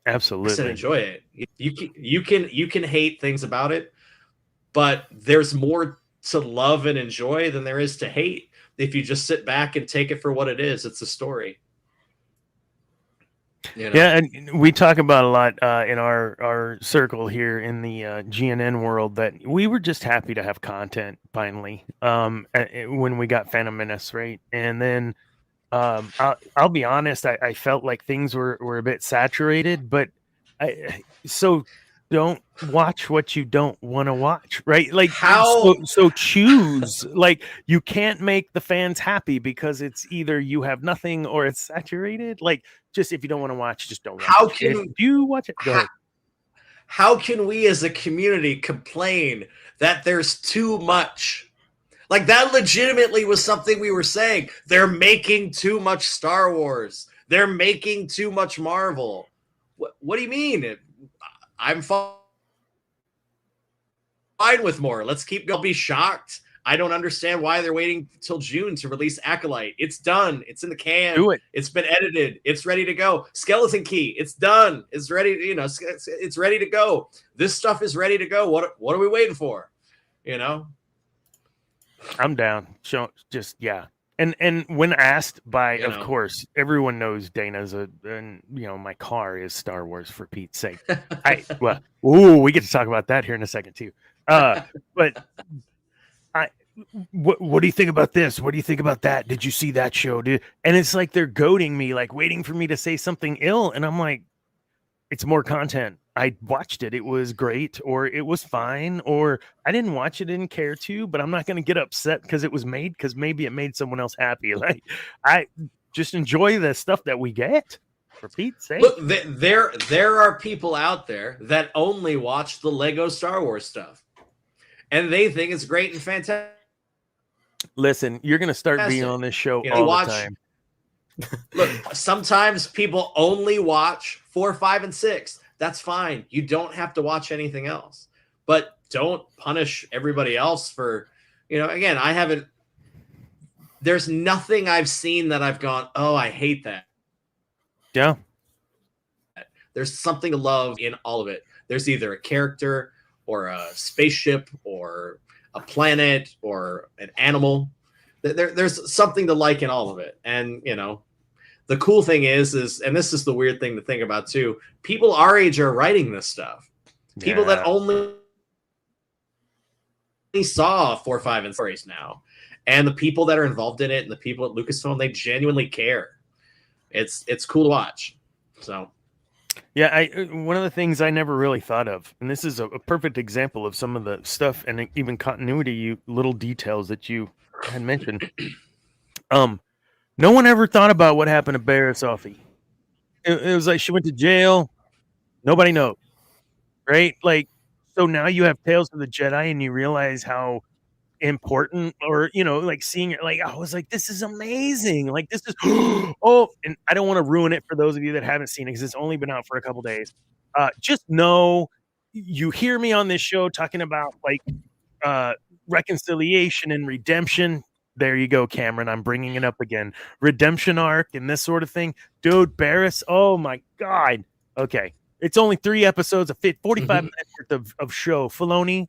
Absolutely. And enjoy it. You can hate things about it, but there's more to love and enjoy than there is to hate. If you just sit back and take it for what it is, it's a story. Yeah, and we talk about a lot in our circle here in the GNN world that we were just happy to have content finally when we got Phantom Menace, right? And then I'll be honest, I felt like things were a bit saturated, but so don't watch what you don't want to watch, right? Like so choose. Like you can't make the fans happy because it's either you have nothing or it's saturated. Like just if you don't want to watch, just don't watch. If you watch it? Go ahead. How can we as a community complain that there's too much? Like that legitimately was something we were saying. They're making too much Star Wars. They're making too much Marvel. What do you mean? I'm fine with more. Let's keep going. I'll be shocked. I don't understand why they're waiting till June to release Acolyte. It's done. It's in the can. Do it. It's been edited. It's ready to go. Skeleton Key. It's done. It's ready. You know, it's ready to go. This stuff is ready to go. What are we waiting for? You know, I'm down. Yeah. And when asked by, You of know. course, everyone knows Dana's and my car is Star Wars, for Pete's sake. We get to talk about that here in a second too. But what do you think about this? What do you think about that? Did you see that show, dude? And it's like they're goading me, like waiting for me to say something ill, and I'm like, it's more content. I watched it. It was great, or it was fine, or I didn't watch it, didn't care to, but I'm not going to get upset because it was made, because maybe it made someone else happy. Like, I just enjoy the stuff that we get, for Pete's sake. Look, there are people out there that only watch the Lego Star Wars stuff, and they think it's great and fantastic. Listen, you're going to start being on this show all the time. Look, sometimes people only watch 4, 5, and 6. That's fine. You don't have to watch anything else, but don't punish everybody else for, again, there's nothing I've seen that I've gone, oh, I hate that. Yeah. There's something to love in all of it. There's either a character or a spaceship or a planet or an animal. There's something to like in all of it. And, the cool thing is, and this is the weird thing to think about too, people our age are writing this stuff. People that only saw 4, 5, and stories now. And the people that are involved in it and the people at Lucasfilm, they genuinely care. It's cool to watch. So yeah, one of the things I never really thought of, and this is a perfect example of some of the stuff and even continuity, little details that you had mentioned. No one ever thought about what happened to Barriss Offee. It was like she went to jail. Nobody knows, right? Like, so now you have Tales of the Jedi, and you realize how important, or like seeing it. Like, I was like, this is amazing. Like, this is and I don't want to ruin it for those of you that haven't seen it because it's only been out for a couple days. Just know, you hear me on this show talking about like reconciliation and redemption. There you go, Cameron. I'm bringing it up again. Redemption arc and this sort of thing. Dude, Barriss, oh my God. Okay. It's only 3 episodes of 45 minutes worth of show. Filoni,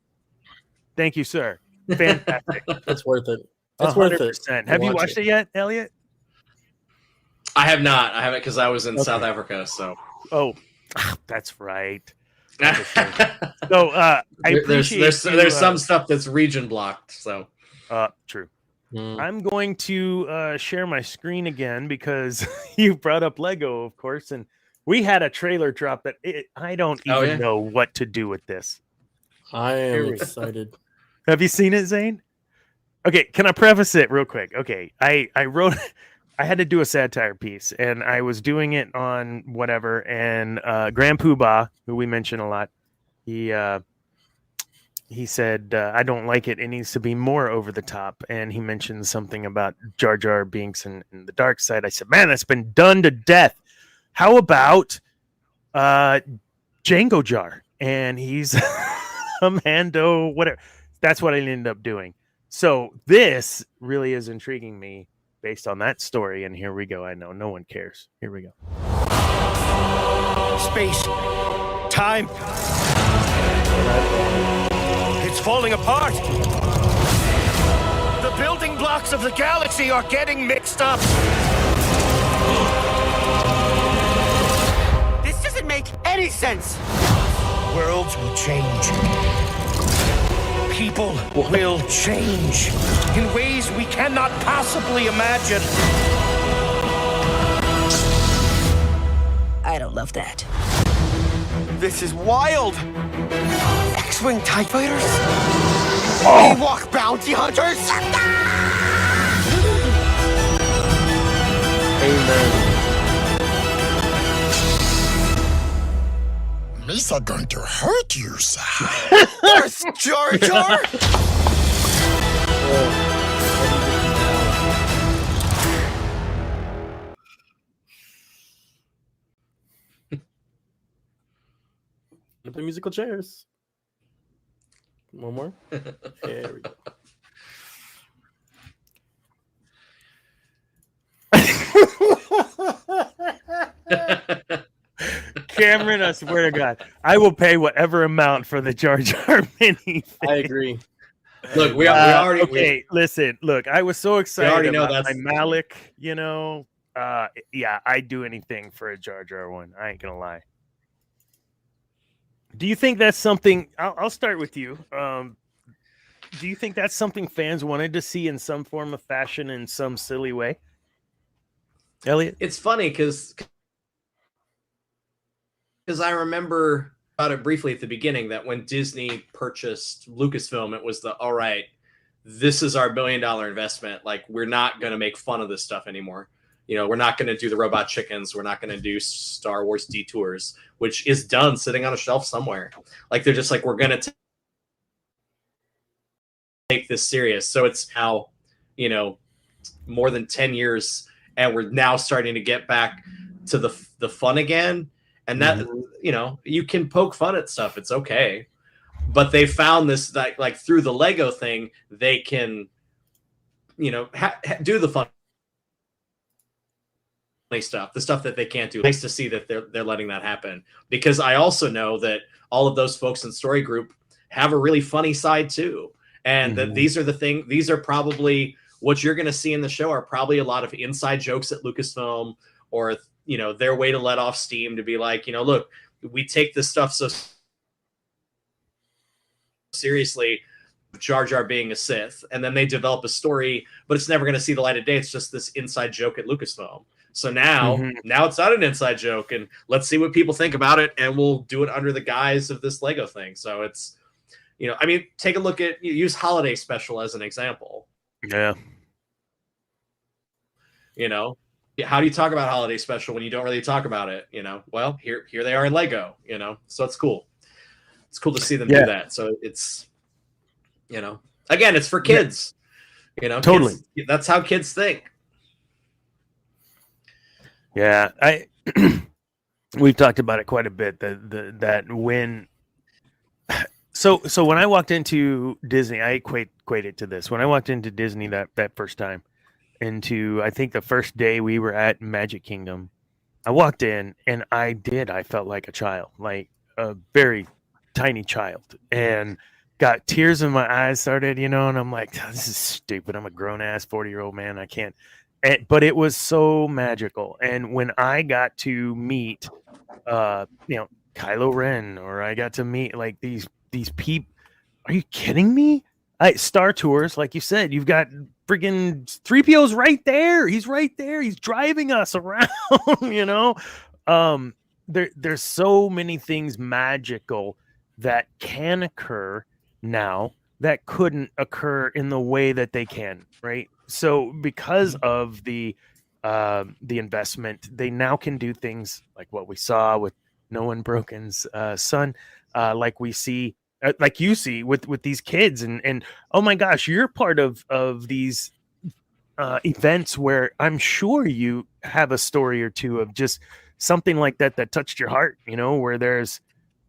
thank you, sir. Fantastic. It's worth it. It's worth it. Have you watched it yet, Elliot? I have not. I haven't, because I was in South Africa. So. Oh, that's right. So I appreciate there's some stuff that's region blocked. So. True. I'm going to share my screen again because you brought up Lego, of course, and we had a trailer drop that I don't even know what to do with this. I am excited. Have you seen it, Zane? Okay, can I preface it real quick? Okay, I wrote, I had to do a satire piece, and I was doing it on whatever, and Grand Poobah, who we mention a lot, he said, I don't like it. It needs to be more over the top. And he mentioned something about Jar Jar Binks and the dark side. I said, man, that's been done to death. How about Django Jar? And he's a Mando, whatever. That's what I ended up doing. So this really is intriguing me based on that story. And here we go. I know no one cares. Here we go. Space. Time. It's falling apart. The building blocks of the galaxy are getting mixed up. This doesn't make any sense. Worlds will change. People will change in ways we cannot possibly imagine. I don't love that. This is wild. X-Wing TIE fighters? Ewok bounty hunters? Amen. Misa going to hurt you, sir. There's Jar Jar? The musical chairs. One more. There we go. Cameron, I swear to God, I will pay whatever amount for the Jar Jar mini. I agree. Look, we already okay. Listen, look, I was so excited already know about that's my Malik. You know, yeah, I'd do anything for a Jar Jar one. I ain't gonna lie. Do you think that's something? I'll start with you. Do you think that's something fans wanted to see in some form of fashion in some silly way? Elliot? It's funny because I remember about it briefly at the beginning that when Disney purchased Lucasfilm, it was all right, this is our $1 billion investment. Like, we're not going to make fun of this stuff anymore. You know, we're not going to do the robot chickens. We're not going to do Star Wars detours, which is done sitting on a shelf somewhere. Like, they're just like, we're going to take this serious. So it's now, you know, more than 10 years, and we're now starting to get back to the fun again. And that, you know, you can poke fun at stuff. It's okay. But they found this, that, like, through the Lego thing, they can, you know, do the fun stuff, the stuff that they can't do. Nice to see that they're letting that happen, because I also know that all of those folks in Story Group have a really funny side too, and that these are probably what you're going to see in the show are probably a lot of inside jokes at Lucasfilm, or, you know, their way to let off steam, to be like, you know, look, we take this stuff so seriously, Jar Jar being a Sith, and then they develop a story, but it's never going to see the light of day. It's just this inside joke at Lucasfilm. So now it's not an inside joke, and let's see what people think about it, and we'll do it under the guise of this Lego thing. So it's, you know, I mean, take a look at, use Holiday Special as an example. Yeah. You know, how do you talk about Holiday Special when you don't really talk about it? You know, well, here they are in Lego, you know, so it's cool. It's cool to see them do that. So it's, you know, again, it's for kids, you know, totally. Kids, that's how kids think. Yeah, we've talked about it quite a bit. That when, so when I walked into Disney, I equate it to this. When I walked into Disney that first time, into, I think the first day we were at Magic Kingdom, I walked in and I felt like a child, like a very tiny child, and got tears in my eyes started, you know, and I'm like, this is stupid. I'm a grown ass 40-year-old man. I can't. But it was so magical. And when I got to meet, you know, Kylo Ren, or I got to meet like these people, are you kidding me? Star Tours, like you said, you've got friggin' 3PO's right there. He's right there. He's driving us around, you know. There's so many things magical that can occur now that couldn't occur in the way that they can, right? So because of the investment, they now can do things like what we saw with Noah Broken's son, like we see, like you see with these kids, and oh my gosh, you're part of these events where I'm sure you have a story or two of just something like that touched your heart, you know, where there's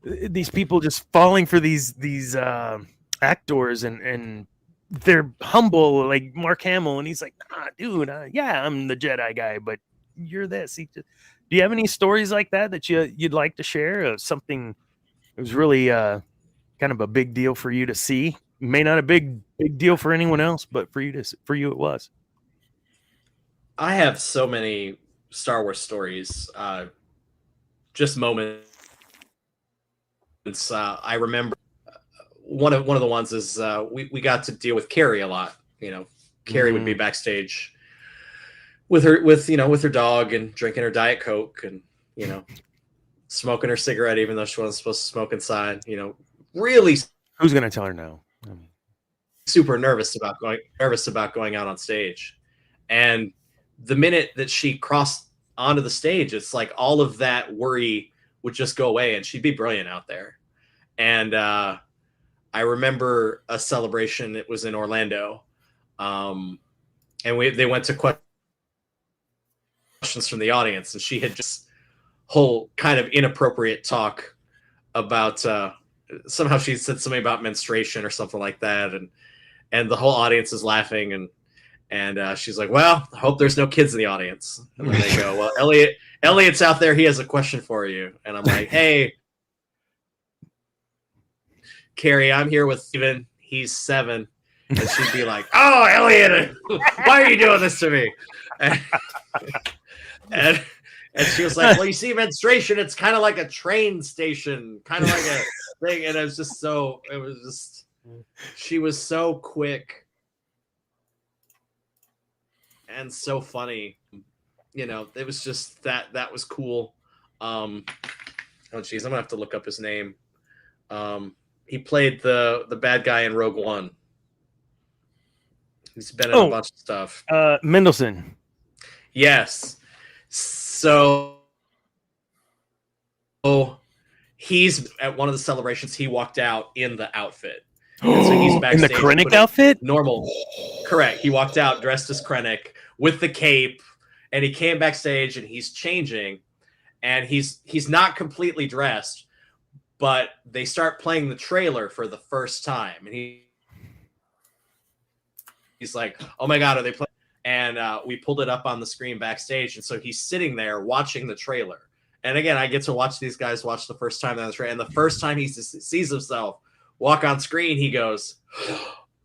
these people just falling for these actors, and they're humble, like Mark Hamill, and he's like, nah, dude, yeah, I'm the Jedi guy, but you're this. Do you have any stories like that you'd like to share of something that was really kind of a big deal for you to see? May not a big deal for anyone else, but for you it was. I have so many Star Wars stories, just moments. I remember one of the ones is we got to deal with Carrie a lot. You know, Carrie would be backstage with her dog and drinking her Diet Coke, and, you know, smoking her cigarette even though she wasn't supposed to smoke inside. You know, really. Who's gonna tell her no? Super nervous about going out on stage, and the minute that she crossed onto the stage, it's like all of that worry would just go away, and she'd be brilliant out there. And I remember a celebration. It was in Orlando, and they went to questions from the audience, and she had just whole kind of inappropriate talk about somehow she said something about menstruation or something like that, and the whole audience is laughing, And she's like, well, I hope there's no kids in the audience. And then they go, well, Elliot's out there. He has a question for you. And I'm like, hey, Carrie, I'm here with Steven. He's 7. And she'd be like, oh, Elliot, why are you doing this to me? And she was like, well, you see, menstruation, it's kind of like a train station, kind of like a thing. And she was so quick and so funny. You know, it was just that was cool. Oh, geez, I'm going to have to look up his name. He played the bad guy in Rogue One. He's been in a bunch of stuff. Mendelsohn. Yes. So he's at one of the celebrations. He walked out in the outfit. And so he's backstage in the Krennic outfit? Normal. Correct. He walked out dressed as Krennic with the cape, and he came backstage and he's changing, and he's not completely dressed, but they start playing the trailer for the first time, and he's like, oh my God, are they playing? And we pulled it up on the screen backstage. And so he's sitting there watching the trailer. And again, I get to watch these guys watch the first time on the trailer. And the first time he sees himself walk on screen, he goes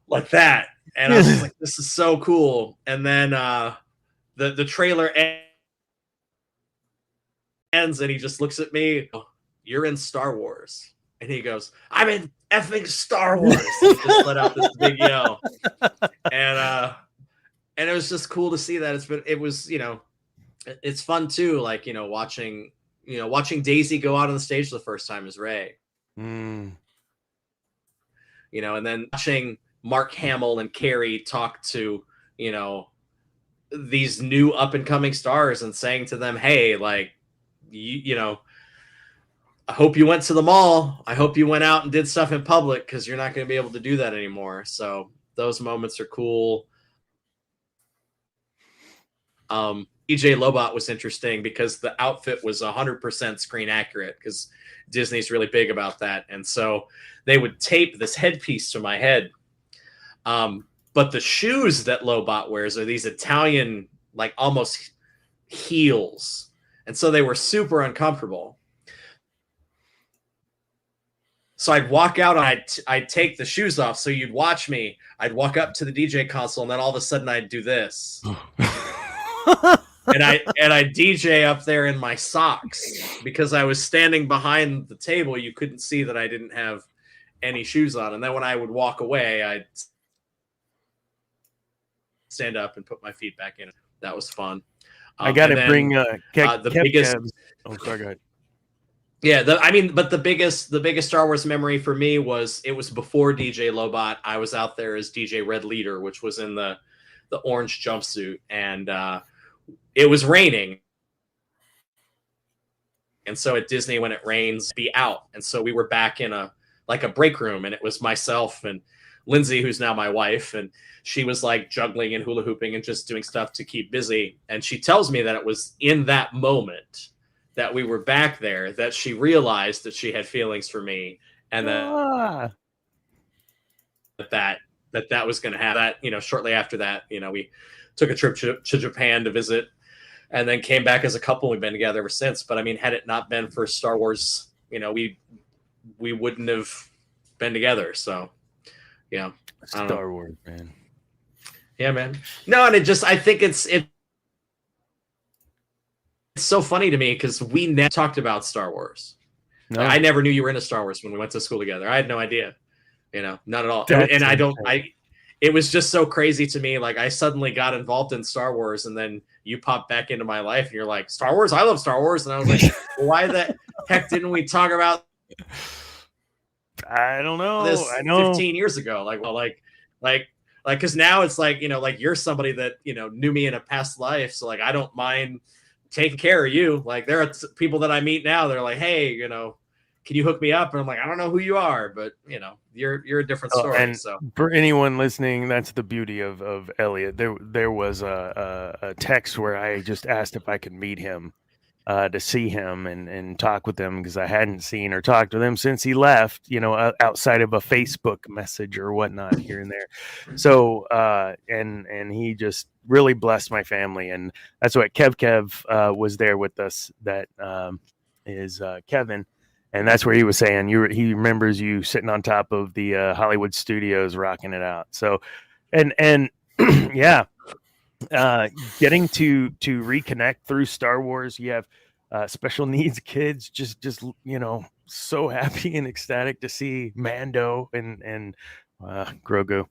like that. And I was just like, this is so cool. And then the trailer ends and he just looks at me. You're in Star Wars. And he goes, I'm in effing Star Wars. He just let out this big yell. And it was just cool to see that. It's fun too. Like, watching Daisy go out on the stage the first time as Rey. And then watching Mark Hamill and Carrie talk to, these new up and coming stars and saying to them, hey, like, I hope you went to the mall. I hope you went out and did stuff in public, because you're not going to be able to do that anymore. So those moments are cool. DJ Lobot was interesting because the outfit was 100% screen accurate, because Disney's really big about that. And so they would tape this headpiece to my head. But the shoes that Lobot wears are these Italian, like almost heels. And so they were super uncomfortable. So I'd walk out and I'd take the shoes off. So you'd watch me. I'd walk up to the DJ console, and then all of a sudden I'd do this. and I DJ up there in my socks, because I was standing behind the table. You couldn't see that I didn't have any shoes on. And then when I would walk away, I'd stand up and put my feet back in. That was fun. I got to bring the biggest. Oh, sorry, go ahead. Yeah, but the biggest Star Wars memory for me was, it was before DJ Lobot. I was out there as DJ Red Leader, which was in the orange jumpsuit, and it was raining. And so at Disney, when it rains, be out. And so we were back in a break room, and it was myself and Lindsay, who's now my wife, and she was like juggling and hula hooping and just doing stuff to keep busy. And she tells me that it was in that moment that we were back there that she realized that she had feelings for me, and that was going to happen. That, shortly after that, we took a trip to Japan to visit, and then came back as a couple. We've been together ever since. But I mean, had it not been for Star Wars, we wouldn't have been together. So, Star Wars, man. Yeah, man. No, and I think it's so funny to me, because we never talked about Star Wars. No. I never knew you were into Star Wars when we went to school together. I had no idea, not at all. It was just so crazy to me. Like, I suddenly got involved in Star Wars, and then you popped back into my life, and you're like, Star Wars? I love Star Wars. And I was like, why the heck didn't we talk about I don't know. This I know 15 years ago? Because now it's like, like you're somebody that, knew me in a past life. So like, I don't mind taking care of you. Like, there are people that I meet now. They're like, hey, can you hook me up? And I'm like, I don't know who you are, but you're a different story. And so for anyone listening, that's the beauty of Elliot. There was a text where I just asked if I could meet him, to see him and talk with him, because I hadn't seen or talked with him since he left, outside of a Facebook message or whatnot here and there. So, and he just really blessed my family. And that's what Kev was there with us. That is Kevin. And that's where he was saying he remembers you sitting on top of the Hollywood studios rocking it out. So, and yeah, getting to reconnect through Star Wars. You have special needs kids, just so happy and ecstatic to see Mando and Grogu,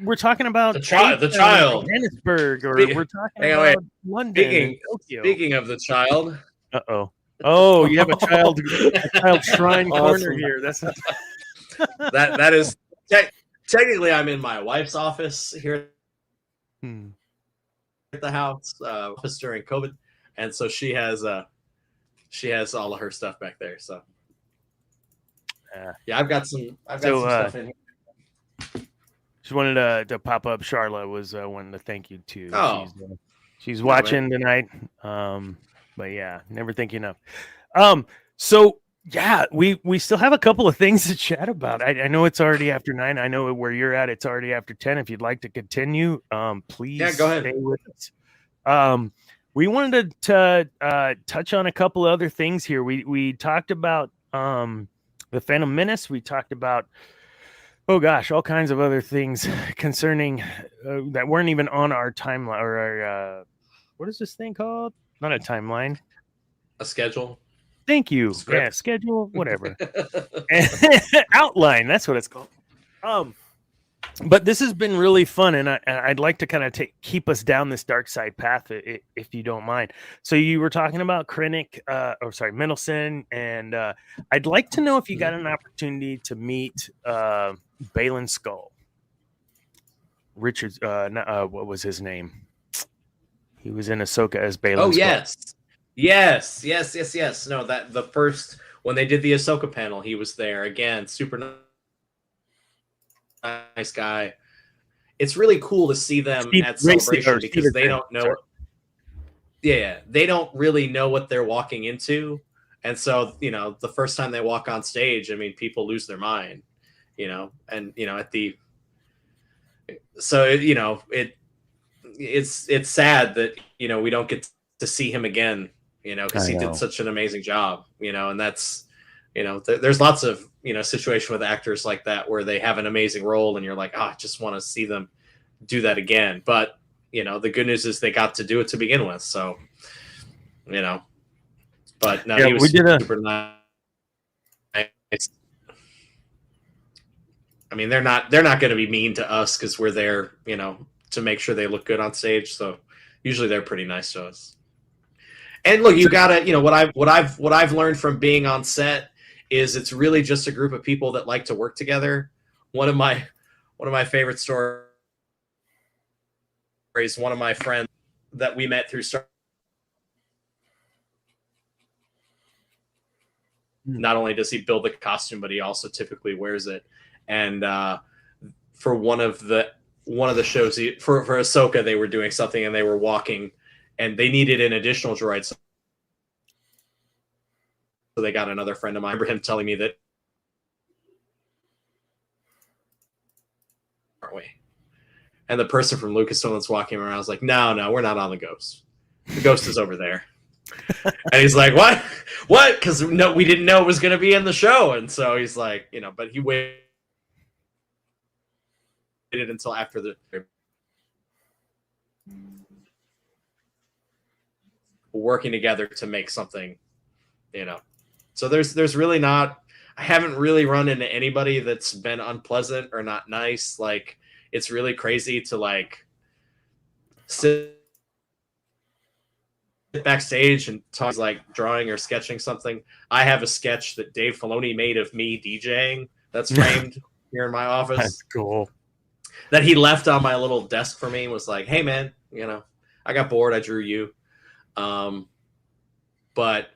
we're talking about the child, Johannesburg, or we're talking about London. Speaking of the child, oh, you have a child shrine corner here. That's that is technically I'm in my wife's office here at the house, office during COVID, and so she has all of her stuff back there. So yeah, I've got some stuff in here. Just wanted to pop up. Charla was wanting to thank you too. Oh, she's watching tonight. But yeah, never think enough. So yeah, we still have a couple of things to chat about. I know it's already after 9. I know where you're at. It's already after 10. If you'd like to continue, please go ahead. Stay with us. We wanted to touch on a couple of other things here. We talked about the Phantom Menace. We talked about all kinds of other things concerning that weren't even on our timeline, or our what is this thing called? Not a timeline, a schedule. Thank you. Script. Yeah, schedule, whatever. Outline, that's what it's called. But this has been really fun, and I'd like to kind of keep us down this dark side path, if you don't mind. So you were talking about Krennic, Mendelsohn, and I'd like to know if you got an opportunity to meet Baylan Skoll. Richard, what was his name? He was in Ahsoka as Baylan. Oh, Skoll. yes. No, that the first when they did the Ahsoka panel, he was there again. Super nice guy. It's really cool to see them at Celebration because they don't know. Yeah, they don't really know what they're walking into, and so the first time they walk on stage, I mean, people lose their mind. It's sad that we don't get to see him again, because he did such an amazing job, and that's there's lots of situation with actors like that where they have an amazing role and you're like, I just want to see them do that again. But the good news is they got to do it to begin with, so but no, he was super nice. I mean, they're not going to be mean to us because we're there, to make sure they look good on stage. So usually they're pretty nice to us. And look, you gotta, what I've learned from being on set is it's really just a group of people that like to work together. One of my favorite stories. One of my friends that we met through Star. Not only does he build the costume, but he also typically wears it. And for one of the shows for Ahsoka, they were doing something and they were walking, and they needed an additional droid. So they got another friend of mine. I remember him telling me that, aren't we? And the person from Lucasfilm that's walking around was like, no, we're not on the Ghost. The Ghost is over there. And he's like, what? Because no, we didn't know it was going to be in the show. And so he's like, but he waited until after the working together to make something, So there's really not. I haven't really run into anybody that's been unpleasant or not nice. Like, it's really crazy to sit backstage and talk drawing or sketching something. I have a sketch that Dave Filoni made of me DJing that's framed here in my office. That's cool. That he left on my little desk for me. Was like, hey man, I got bored, I drew you. But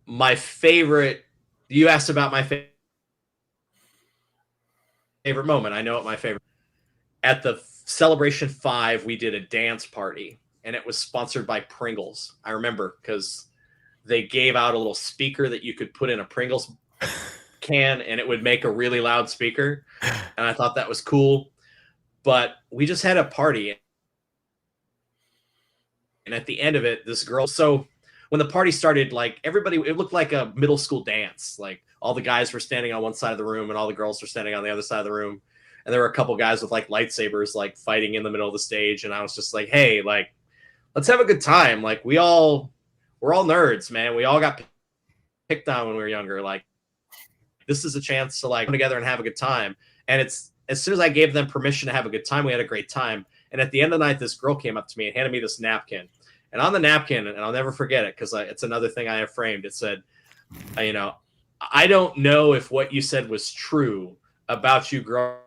my favorite, you asked about my favorite moment. I know what my favorite at the Celebration 5, we did a dance party, and it was sponsored by Pringles. I remember because they gave out a little speaker that you could put in a Pringles can, and it would make a really loud speaker. And I thought that was cool. But we just had a party. And at the end of it, this girl, so when the party started, like everybody, it looked like a middle school dance. Like all the guys were standing on one side of the room and all the girls were standing on the other side of the room. And there were a couple guys with like lightsabers, like fighting in the middle of the stage. And I was just like, hey, like, let's have a good time. Like we're all nerds, man. We all got picked on when we were younger. Like this is a chance to like come together and have a good time. And it's, as soon as I gave them permission to have a good time, we had a great time. And at the end of the night, this girl came up to me and handed me this napkin. And on the napkin, and I'll never forget it because it's another thing I have framed. It said, you know, I don't know if what you said was true about you growing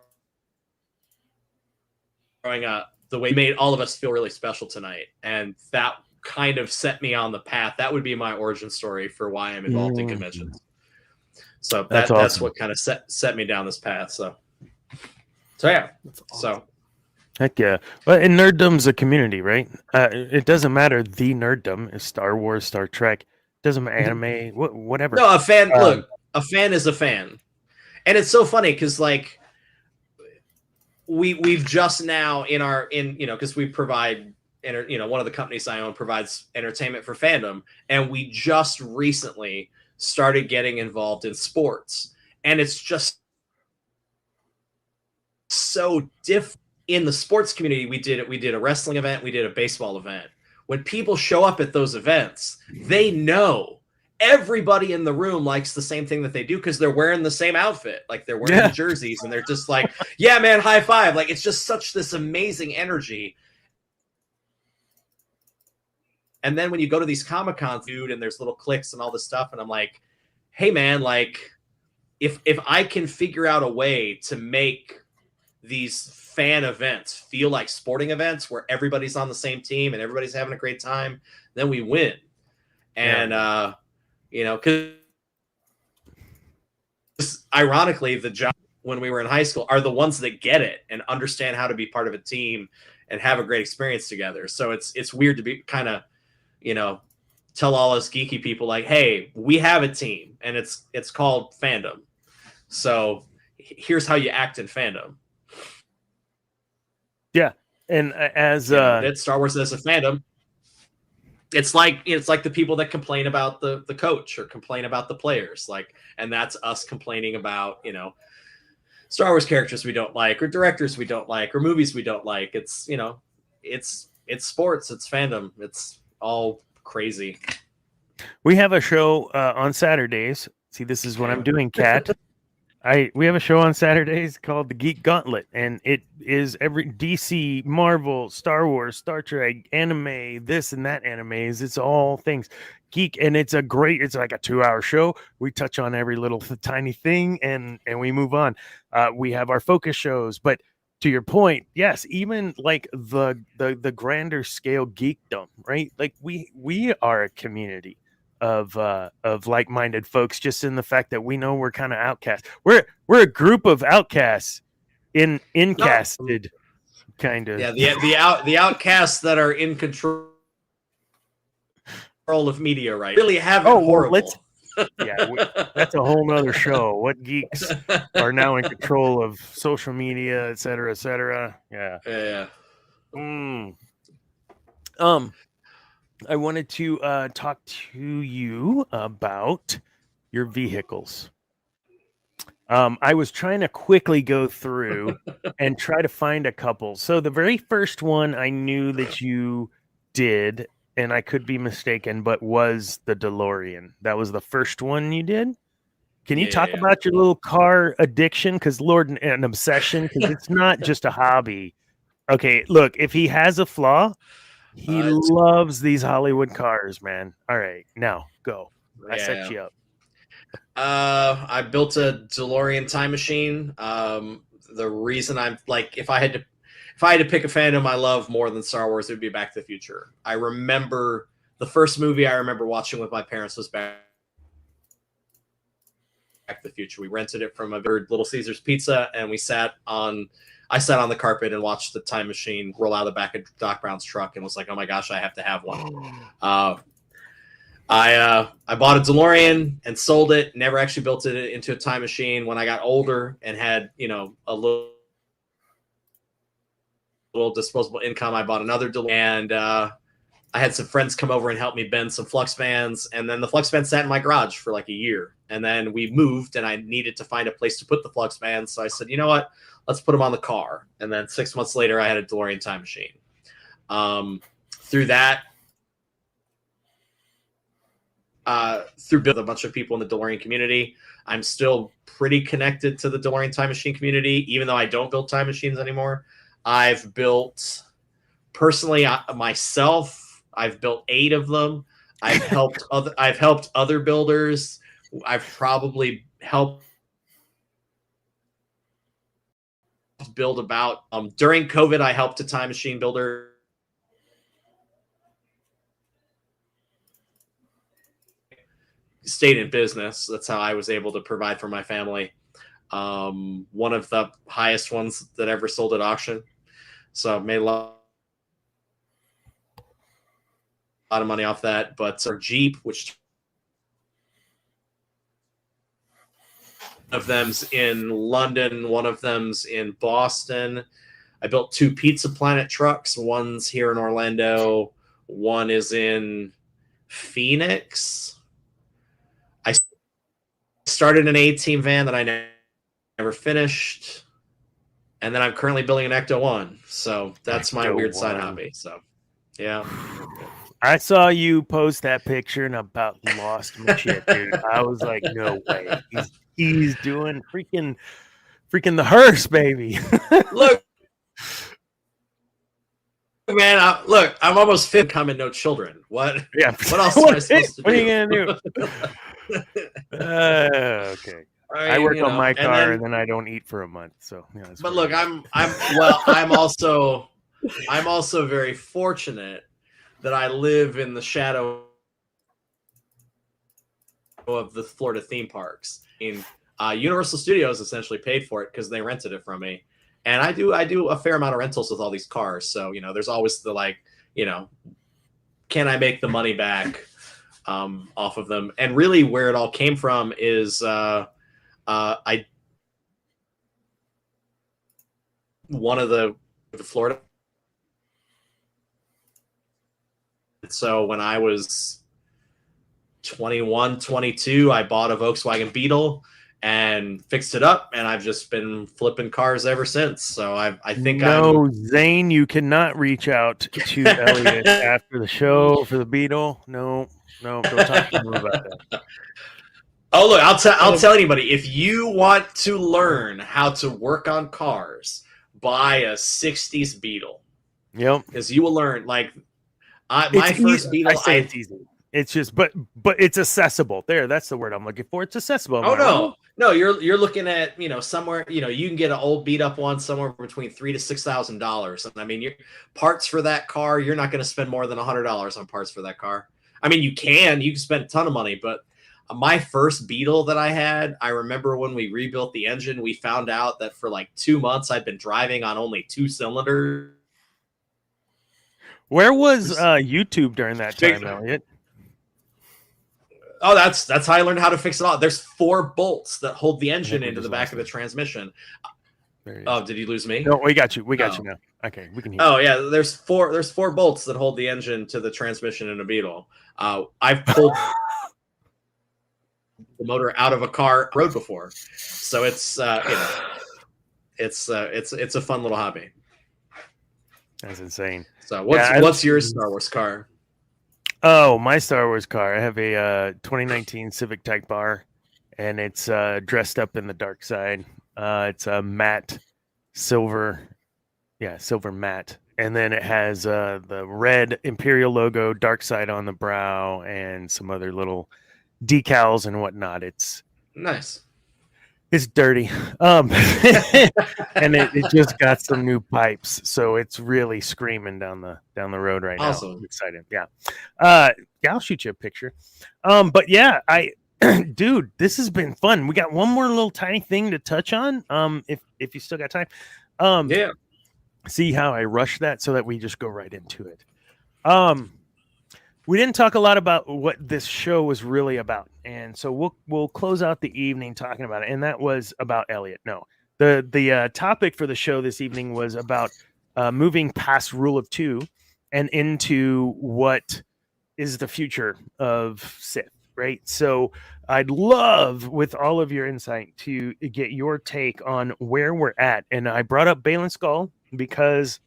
up, the way you made all of us feel really special tonight. And that kind of set me on the path. That would be my origin story for why I'm involved in conventions. So that's what kind of set me down this path. So yeah. That's awesome. So. Heck yeah. Well, and nerddom's a community, right? It doesn't matter. The nerddom is Star Wars, Star Trek. Doesn't matter, anime, whatever. No, a fan. Look, a fan is a fan, and it's so funny because like we've just now because we provide one of the companies I own provides entertainment for fandom, and we just recently started getting involved in sports, and it's just so different. In the sports community, we did a wrestling event, we did a baseball event. When people show up at those events, they know everybody in the room likes the same thing that they do because they're wearing the same outfit. Like they're wearing the jerseys and they're just like, yeah, man, high five. Like it's just such this amazing energy. And then when you go to these Comic-Cons, dude, and there's little cliques and all this stuff, and I'm like, hey man, like if I can figure out a way to make these fan events feel like sporting events where everybody's on the same team and everybody's having a great time, then we win. And because ironically, the job when we were in high school are the ones that get it and understand how to be part of a team and have a great experience together. So it's weird to be kind of tell all us geeky people like, hey, we have a team and it's called fandom, so here's how you act in fandom. Yeah, and as Star Wars as a fandom, it's like the people that complain about the coach or complain about the players, like, and that's us complaining about Star Wars characters we don't like or directors we don't like or movies we don't like. It's it's sports, it's fandom, it's all crazy. We have a show on Saturdays. See, this is what I'm doing, Kat. We have a show on Saturdays called The Geek Gauntlet, and it is every DC, Marvel, Star Wars, Star Trek, anime, this and that animes. It's all things geek, and it's like a 2-hour show. We touch on every little tiny thing, and we move on. We have our focus shows, but to your point, yes, even like the grander scale geekdom, right? Like we are a community of like-minded folks, just in the fact that we know we're kind of outcasts. We're a group of outcasts incasted, kind of. Yeah, the outcasts that are in control of media, right? Really have it horrible. That's a whole nother show. What geeks are now in control of social media, et cetera, et cetera. Yeah. I wanted to talk to you about your vehicles. I was trying to quickly go through and try to find a couple. So the very first one I knew that you did, and I could be mistaken, but was the DeLorean. That was the first one you did? Can you talk about your little car addiction? Because Lord, an obsession, because it's not just a hobby. Okay, look, if he has a flaw, he loves these Hollywood cars, man. All right, now go. I set you up. I built a DeLorean time machine. The reason I'm like, if I had to pick a fandom I love more than Star Wars, it would be Back to the Future. I remember the first movie I remember watching with my parents was Back to the Future. We rented it from a Little Caesars Pizza, and we sat on I sat on the carpet and watched the time machine roll out of the back of Doc Brown's truck and was like, oh my gosh, I have to have one. I bought a DeLorean and sold it. Never actually built it into a time machine. When I got older and had, a little disposable income, I bought another DeLorean. And I had some friends come over and help me bend some flux bands. And then the flux band sat in my garage for like a year. And then we moved and I needed to find a place to put the flux bands. So I said, you know what? Let's put them on the car. And then 6 months later, I had a DeLorean time machine. Through that, through building a bunch of people in the DeLorean community, I'm still pretty connected to the DeLorean time machine community, even though I don't build time machines anymore. I've built personally myself. I've built 8 of them. I've helped other builders. I've probably helped build about during COVID. I helped a time machine builder stayed in business. That's how I was able to provide for my family. One of the highest ones that ever sold at auction. So I made a lot of money off that. But our Jeep, which one of them's in London, one of them's in Boston. I built 2 Pizza Planet trucks. One's here in Orlando. One is in Phoenix. I started an A-Team van that I never finished. And then I'm currently building an Ecto 1. So that's my weird side hobby. So, yeah. I saw you post that picture and about lost my shit, dude. I was like, no way. He's doing freaking the hearse, baby. Look, man, I'm almost 50, coming, no children. What? Yeah. What else am I supposed to do? What are you gonna do? Okay. I work on my car and then I don't eat for a month. So, yeah. But look, I'm also very fortunate that I live in the shadow of the Florida theme parks. Universal Studios essentially paid for it because they rented it from me, and I do a fair amount of rentals with all these cars. So there's always the can I make the money back off of them? And really, where it all came from is one of the Florida. So when I was 21, 22, I bought a Volkswagen Beetle and fixed it up, and I've just been flipping cars ever since. So I think Zane, you cannot reach out to Elliot after the show for the Beetle. No, don't talk to him about that. Oh, look, I'll tell anybody, if you want to learn how to work on cars, buy a 60s Beetle. Yep. Because you will learn, my first Beetle. It's easy. It's just, but it's accessible. That's the word I'm looking for. It's accessible. No, you're looking at somewhere you can get an old beat up one somewhere between $3,000 to $6,000, and I mean your parts for that car. You're not going to spend more than $100 on parts for that car. I mean you can spend a ton of money, but my first Beetle that I had, I remember when we rebuilt the engine, we found out that for 2 months I'd been driving on only 2 cylinders. Where was YouTube during that time, Elliot? Oh, that's how I learned how to fix it all. There's 4 bolts that hold the engine into the back of the transmission. Oh, did you lose me? No, we got you. We got you now. Okay, we can hear. Oh yeah, there's 4 bolts that hold the engine to the transmission in a Beetle. I've pulled the motor out of a car road before, so it's a fun little hobby. That's insane. So what's your Star Wars car? Oh, my Star Wars car. I have a 2019 Civic Type R, and it's dressed up in the dark side. It's a matte silver, silver matte, and then it has the red Imperial logo, dark side on the brow, and some other little decals and whatnot. It's nice. It's dirty, and it just got some new pipes, so it's really screaming down the road right now. Awesome. I'm excited, yeah. I'll shoot you a picture. But yeah, dude, this has been fun. We got one more little tiny thing to touch on. If you still got time, Yeah. See how I rushed that so that we just go right into it. We didn't talk a lot about what this show was really about, and so we'll close out the evening talking about it, and that was about Elliot. No, the topic for the show this evening was about moving past Rule of Two and into what is the future of Sith, right? So I'd love, with all of your insight, to get your take on where we're at. And I brought up Balin Skull because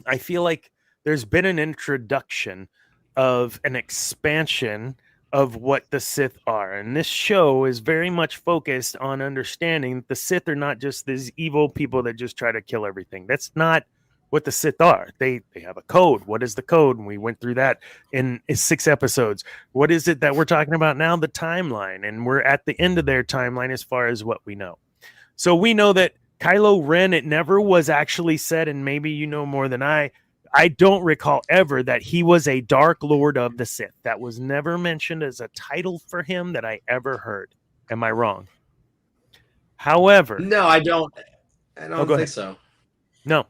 I feel like there's been an introduction of an expansion of what the Sith are. And this show is very much focused on understanding that the Sith are not just these evil people that just try to kill everything. That's not what the Sith are. They have a code. What is the code? And we went through that in 6 episodes. What is it that we're talking about now? The timeline. And we're at the end of their timeline as far as what we know. So we know that Kylo Ren, it never was actually said, and maybe you know more than I don't recall ever that he was a Dark Lord of the Sith. That was never mentioned as a title for him that I ever heard. Am I wrong? However, No, I don't go think ahead. so. No,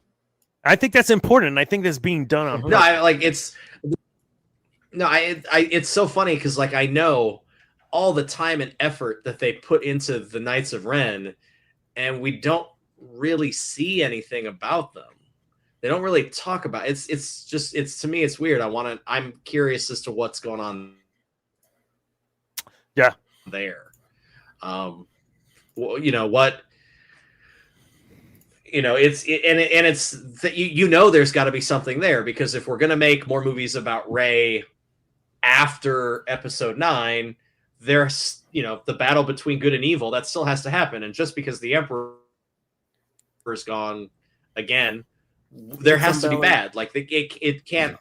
I think that's important. And I think that's being done on No, purpose. it's so funny because like I know all the time and effort that they put into the Knights of Ren, and we don't really see anything about them. They don't really talk about it. It's to me it's weird. I'm curious as to what's going on. Yeah. There. Well, you know what? You know, it's that you know there's got to be something there, because if we're going to make more movies about Rey after Episode 9, there's, you know, the battle between good and evil that still has to happen. And just because the Emperor's gone again, there has to be bad. Like it can't.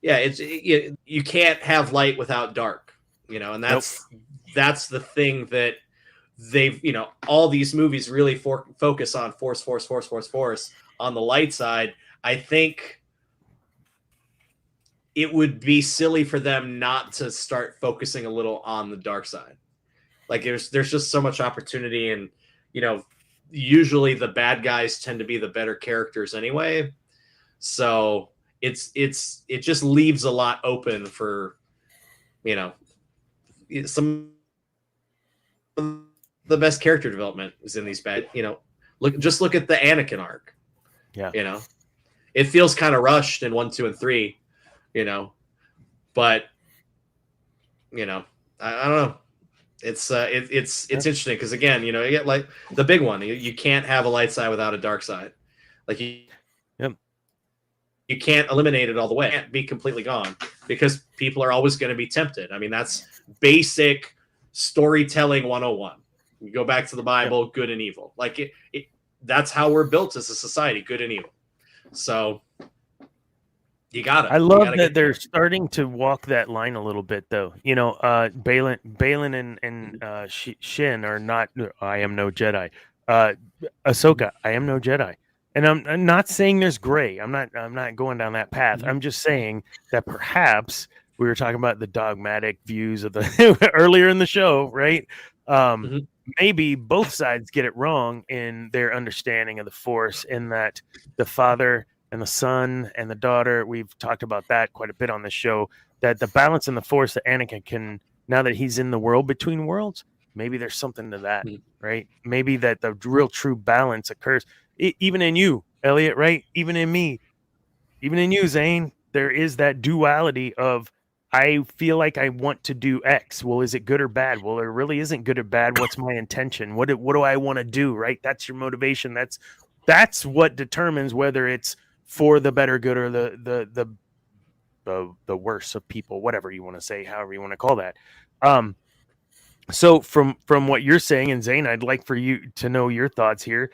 Yeah, you can't have light without dark. You know, and that's the thing that they've, you know, all these movies really focus on force on the light side. I think it would be silly for them not to start focusing a little on the dark side. Like there's just so much opportunity, and you know, usually the bad guys tend to be the better characters anyway. So it just leaves a lot open for, you know, some of the best character development is in these bad, you know, look at the Anakin arc. Yeah. You know, it feels kind of rushed in 1, 2, and 3, you know, but you know, I don't know. It's interesting because again, you know, you get like the big one. You can't have a light side without a dark side. Like you can't eliminate it all the way. It can't be completely gone because people are always going to be tempted. I mean, that's basic storytelling 101. You go back to the Bible, good and evil. Like that's how we're built as a society, good and evil. So you got it. I love that they're starting to walk that line a little bit, though. You know, Balin and Shin are not. I am no Jedi. Ahsoka, I am no Jedi. And I'm not saying there's gray. I'm not going down that path. I'm just saying that perhaps we were talking about the dogmatic views of the earlier in the show, right? Maybe both sides get it wrong in their understanding of the Force, in that the father and the son and the daughter, we've talked about that quite a bit on the show, that the balance in the Force that Anakin can, now that he's in the world between worlds, maybe there's something to that, right? Maybe that the real true balance occurs. Even in you, Elliot, right? Even in me, even in you, Zane, there is that duality of, I feel like I want to do X. Well, is it good or bad? Well, it really isn't good or bad. What's my intention? What do I want to do, right? That's your motivation. That's what determines whether it's for the better good or the worse of people, whatever you want to say, however you want to call that. So from what you're saying, and Zane, I'd like for you to know your thoughts here.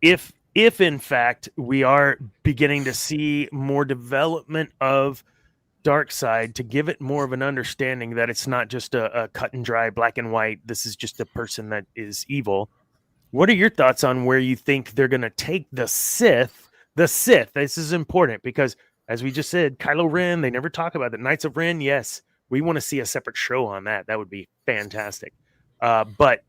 If in fact we are beginning to see more development of dark side, to give it more of an understanding that it's not just a cut and dry black and white, this is just a person that is evil. What are your thoughts on where you think they're going to take the Sith? This is important because, as we just said, Kylo Ren, they never talk about the Knights of Ren. Yes, we want to see a separate show on that. That would be fantastic. But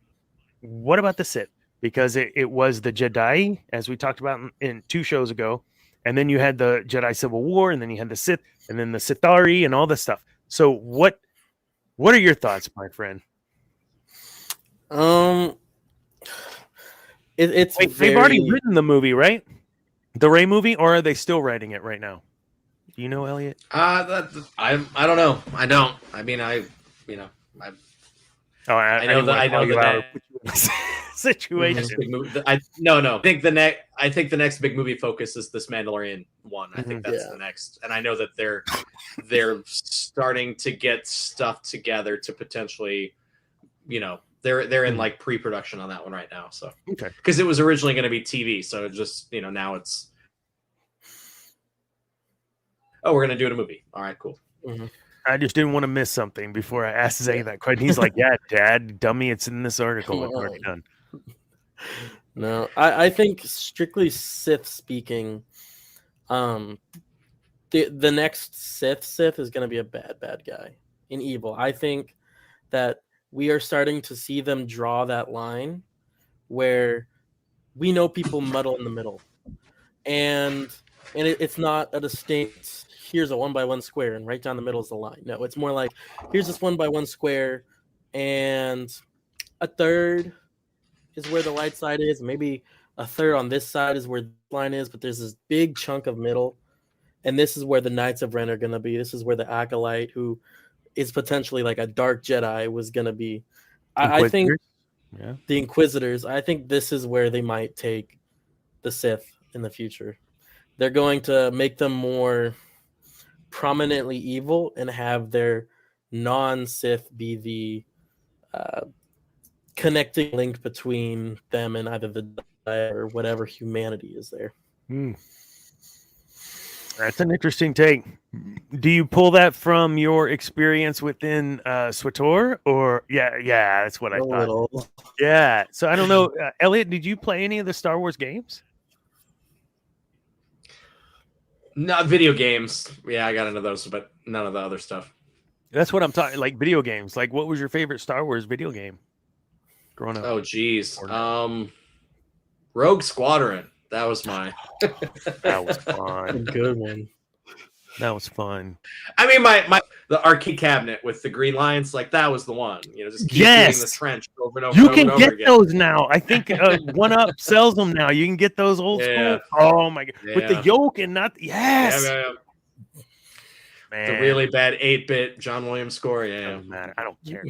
what about the Sith? because it was the Jedi, as we talked about in 2 shows ago, and then you had the Jedi Civil War, and then you had the Sith, and then the Sithari, and all this stuff. So what are your thoughts, my friend? It's Wait, they've already written the movie, right? The Rey movie, or are they still writing it right now? Do you know, Elliot? I don't know. I don't. I mean, I know that situation. No. I think the next big movie focus is this Mandalorian one. I think that's the next, and I know that they're starting to get stuff together to potentially, they're in like pre-production on that one right now. So okay, because it was originally going to be TV, so it just now it's we're going to do it a movie. All right, cool. Mm-hmm. I just didn't want to miss something before I asked Zay that question. He's like, "Yeah, Dad, dummy, it's in this article. It's already done." No, I think strictly Sith speaking, the next Sith is going to be a bad guy in evil. I think that we are starting to see them draw that line where we know people muddle in the middle, and it's not a distinct. Here's a 1x1 square, and right down the middle is the line. No, it's more like here's this 1x1 square, and a third is where the light side is. Maybe a third on this side is where the line is, but there's this big chunk of middle, and this is where the Knights of Ren are going to be. This is where the Acolyte, who is potentially like a dark Jedi, was going to be. I think the Inquisitors. I think this is where they might take the Sith in the future. They're going to make them more prominently evil and have their non-Sith be the connecting link between them and either the Jedi or whatever humanity is there. That's an interesting take. Do you pull that from your experience within SWTOR? Or yeah, that's what I thought. Little. Yeah. So I don't know. Elliot, did you play any of the Star Wars games? Not video games. Yeah, I got into those, but none of the other stuff. That's what I'm talking. Like video games. Like, what was your favorite Star Wars video game growing up? Oh, geez. Rogue Squadron. That was mine. That was fun. Good one. That was fun. I mean, the arcade cabinet with the green lines, like that was the one. Just keep doing the trench over and over. You and can over get again. those now. I think One Up sells them now. You can get those old school. Oh my god, with the yoke and not Yeah. Man. The really bad 8-bit John Williams score. Yeah, doesn't matter. I don't care.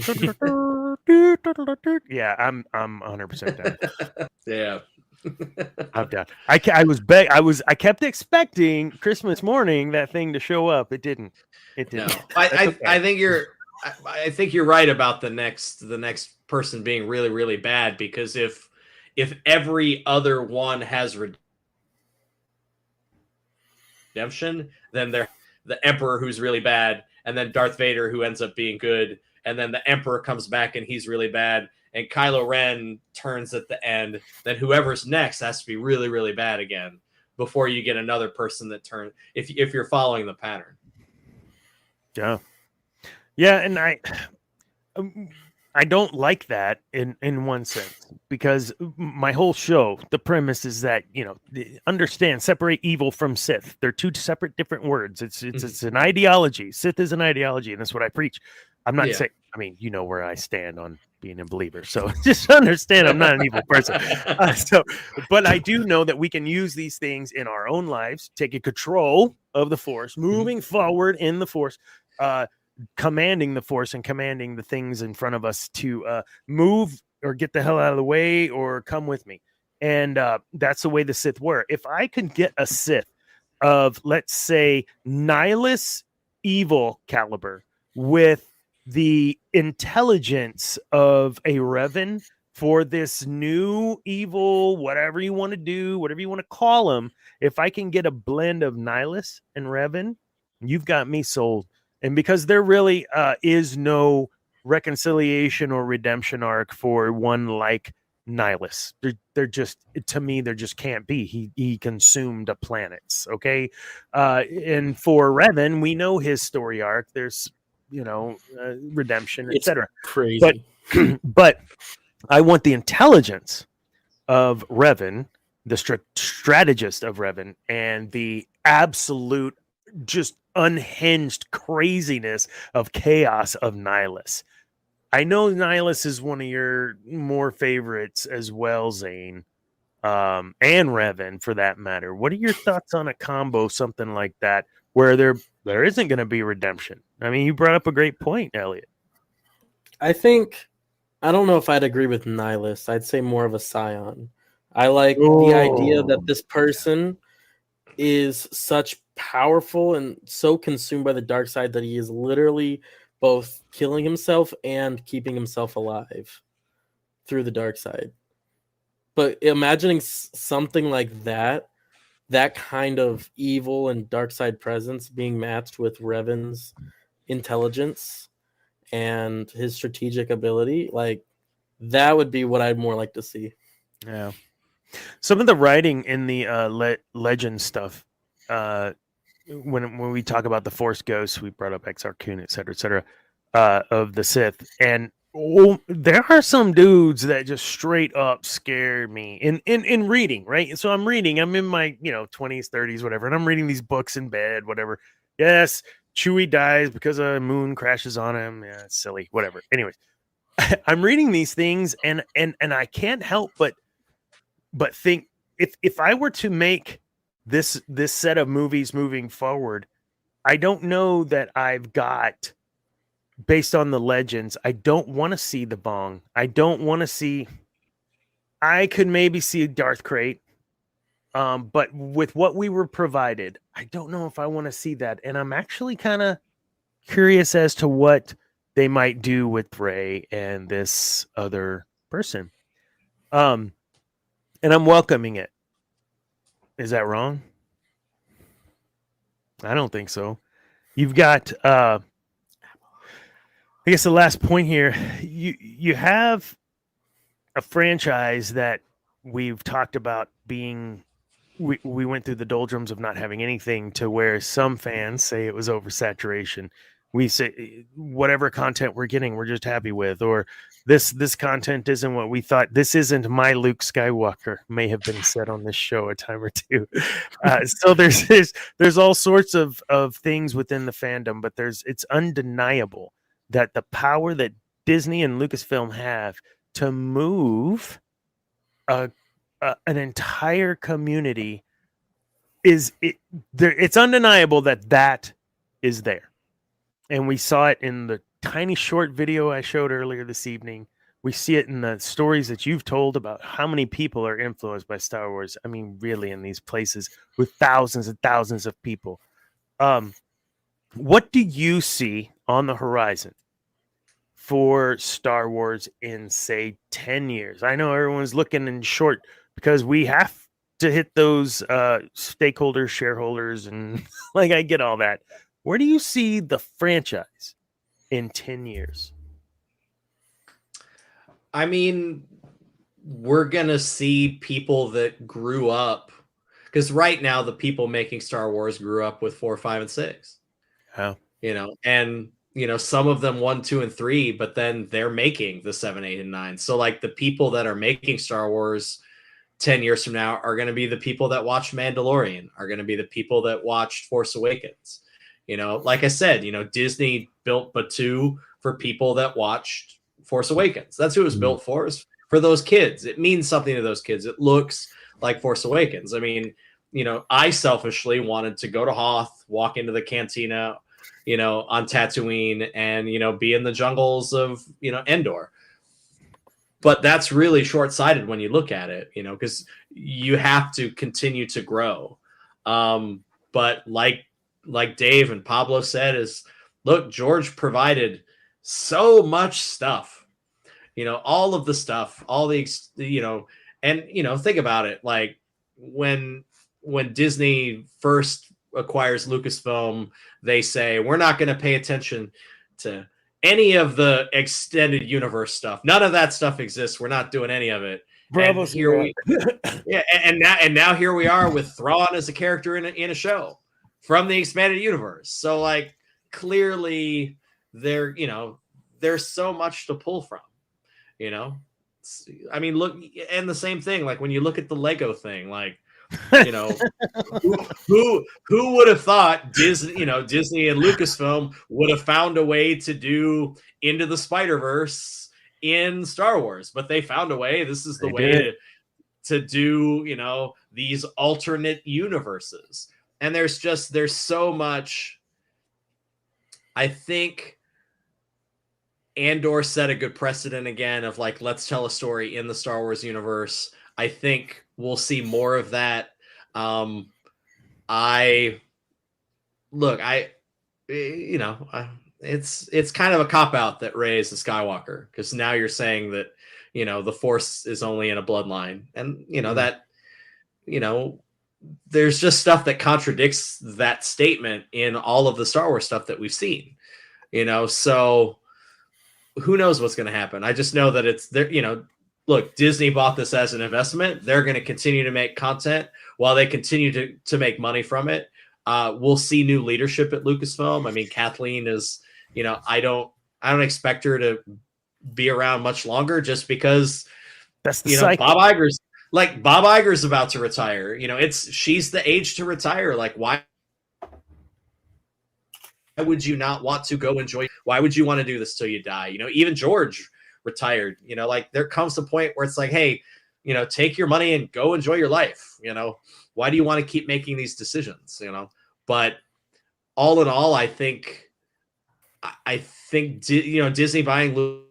Yeah, I'm 100% down. Yeah. I'm down. I kept expecting Christmas morning that thing to show up. It didn't. No. I think you're right about the next person being really, really bad, because if every other one has redemption, then they're the Emperor, who's really bad, and then Darth Vader, who ends up being good, and then the Emperor comes back and he's really bad, and Kylo Ren turns at the end, then whoever's next has to be really, really bad again before you get another person that turns, if you're following the pattern. Yeah, and I don't like that in one sense, because my whole show, the premise is that, understand, separate evil from Sith. They're two separate different words. It's an ideology. Sith is an ideology, and that's what I preach. I'm not saying, you know where I stand on being a believer, so just understand I'm not an evil person. But I do know that we can use these things in our own lives, taking control of the Force, moving forward in the Force, commanding the Force and commanding the things in front of us to move or get the hell out of the way or come with me. And that's the way the Sith were. If I could get a Sith of, let's say, nihilist evil caliber with the intelligence of a Revan for this new evil, whatever you want to do, whatever you want to call them, if I can get a blend of nihilist and Revan, you've got me sold. And because there really is no reconciliation or redemption arc for one like Nihilus. They're just, to me, there just can't be. He consumed the planets, okay? And for Revan, we know his story arc. There's, redemption, etc. Crazy. But I want the intelligence of Revan, the strategist of Revan, and the absolute just unhinged craziness of chaos of Nihilus. I know Nihilus is one of your more favorites as well, Zane, and Revan for that matter. What are your thoughts on a combo, something like that, where there isn't going to be redemption? I mean, you brought up a great point, Elliot. I don't know if I'd agree with Nihilus. I'd say more of a Scion. I like the idea that this person is such powerful and so consumed by the dark side that he is literally both killing himself and keeping himself alive through the dark side. But imagining something like that kind of evil and dark side presence being matched with Revan's intelligence and his strategic ability, like that would be what I'd more like to see. Yeah. Some of the writing in the legend stuff, when we talk about the Force Ghosts, we brought up Exar Kun, et cetera, of the Sith, and there are some dudes that just straight up scare me in reading, right? So I'm in my 20s, 30s, whatever, and I'm reading these books in bed, whatever. Yes, Chewie dies because a moon crashes on him. Yeah, it's silly, whatever. Anyways, I'm reading these things, and I can't help but think if I were to make this set of movies moving forward, I don't know that I've got, based on the legends, I don't want to see the Bong. I don't want to see. I could maybe see Darth Krayt, but with what we were provided, I don't know if I want to see that. And I'm actually kind of curious as to what they might do with Rey and this other person. And I'm welcoming it. Is that wrong? I don't think so. You've got, I guess the last point here, you have a franchise that we've talked about being, we went through the doldrums of not having anything, to where some fans say it was oversaturation. We say whatever content we're getting, we're just happy with, or this content isn't what we thought. This isn't my Luke Skywalker, may have been said on this show a time or two. So there's all sorts of things within the fandom, but it's undeniable that the power that Disney and Lucasfilm have to move an entire community it's undeniable that is there. And we saw it in the tiny short video I showed earlier this evening. We see it in the stories that you've told about how many people are influenced by Star Wars. I mean, really, in these places with thousands and thousands of people. What do you see on the horizon for Star Wars in, say, 10 years? I know everyone's looking in short because we have to hit those stakeholders, shareholders, and like, I get all that. Where do you see the franchise in 10 years? I mean, we're going to see people that grew up, because right now the people making Star Wars grew up with 4, 5, and 6. Oh. And some of them 1, 2, and 3, but then they're making the 7, 8, and 9. So like the people that are making Star Wars 10 years from now are going to be the people that watched Mandalorian, are going to be the people that watched Force Awakens. Like I said, Disney built Batuu for people that watched Force Awakens. That's who it was built for, is for those kids. It means something to those kids. It looks like Force Awakens. I mean, I selfishly wanted to go to Hoth, walk into the cantina, on Tatooine, and, be in the jungles of, Endor. But that's really short-sighted when you look at it, because you have to continue to grow. But like Dave and Pablo said, is, look, George provided so much stuff, all of the stuff, all the, and, think about it. Like when Disney first acquires Lucasfilm, they say, we're not going to pay attention to any of the extended universe stuff. None of that stuff exists. We're not doing any of it. Bravo. And here now here we are with Thrawn as a character in a show from the expanded universe. So like, clearly there's so much to pull from, I mean, look, and the same thing. Like when you look at the Lego thing, like who would have thought Disney and Lucasfilm would have found a way to do Into the Spider-Verse in Star Wars, but they found a way. This is the way to do these alternate universes, and there's so much. I think Andor set a good precedent again of like, let's tell a story in the Star Wars universe. I think we'll see more of that. It's kind of a cop-out that Rey is a Skywalker, because now you're saying that, the Force is only in a bloodline. And, there's just stuff that contradicts that statement in all of the Star Wars stuff that we've seen, so who knows what's going to happen. I just know that it's there, look, Disney bought this as an investment. They're going to continue to make content while they continue to make money from it. We'll see new leadership at Lucasfilm. I mean, Kathleen is, I don't expect her to be around much longer, just because that's the cycle. Bob Iger's about to retire. She's the age to retire. Like, why would you not want to go enjoy? Why would you want to do this till you die? Even George retired. Like, there comes a point where it's like, hey, take your money and go enjoy your life. Why do you want to keep making these decisions? But all in all, I think Disney buying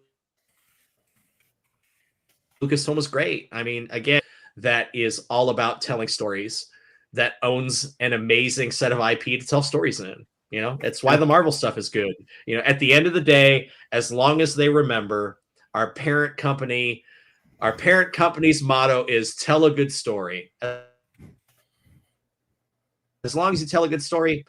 Lucasfilm was great. I mean, again, that is all about telling stories, that owns an amazing set of IP to tell stories in. It's why the Marvel stuff is good. At the end of the day, as long as they remember our parent company's motto is tell a good story. As long as you tell a good story,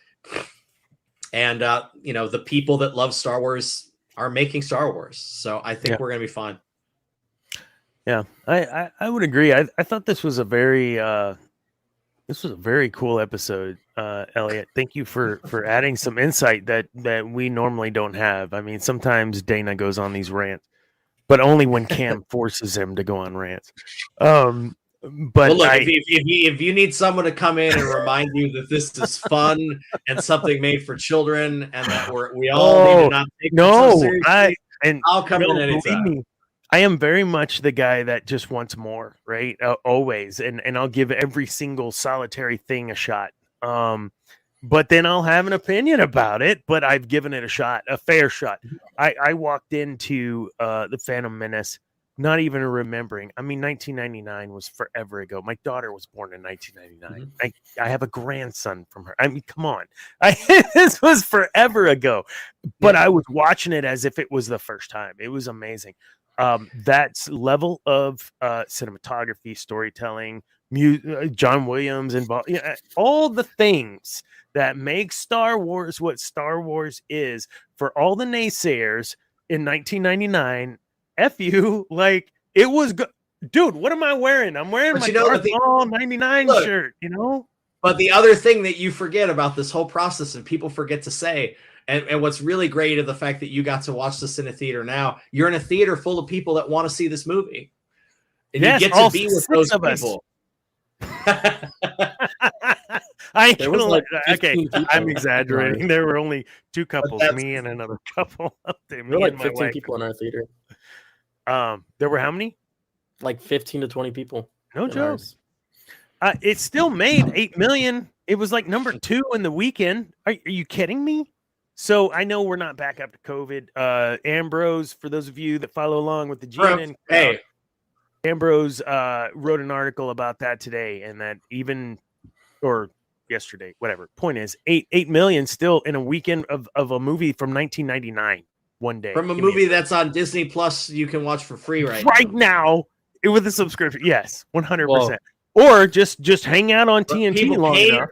and the people that love Star Wars are making Star Wars, so I think we're gonna be fine. Yeah, I would agree. I thought this was a very cool episode, Elliot. Thank you for adding some insight that we normally don't have. I mean, sometimes Dana goes on these rants, but only when Cam forces him to go on rants. But look, if you need someone to come in and remind you that this is fun and something made for children, and that we all need to not take it so seriously, I'll come in anytime. I am very much the guy that just wants more, right? Always. And I'll give every single solitary thing a shot. But then I'll have an opinion about it, but I've given it a shot, a fair shot. I walked into the Phantom Menace not even remembering. I mean, 1999 was forever ago. My daughter was born in 1999. Mm-hmm. I have a grandson from her. I mean, come on. This was forever ago. But I was watching it as if it was the first time. It was amazing. That level of cinematography, storytelling, John Williams involved, all the things that make Star Wars what Star Wars is, for all the naysayers in 1999. F you, like, it was good. Dude, what am I wearing? I'm wearing my Darth Maul 99 shirt, But the other thing that you forget about this whole process, and people forget to say, and what's really great is the fact that you got to watch this in a theater now. You're in a theater full of people that want to see this movie. And you get to be with those people. I'm exaggerating. There were only two couples, me and another couple up there. There were like 15 people in our theater. There were how many? Like 15 to 20 people. No jokes. It still made 8 million. It was like number 2 in the weekend. Are you kidding me? So I know we're not back up to COVID. Ambrose, for those of you that follow along with the GNN, Ambrose wrote an article about that today, and that or yesterday, whatever. Point is, 8 million still in a weekend of a movie from 1999. One day from a movie that's on Disney Plus, you can watch for free right now with a subscription. Yes, 100%. Or just hang out on TNT long enough.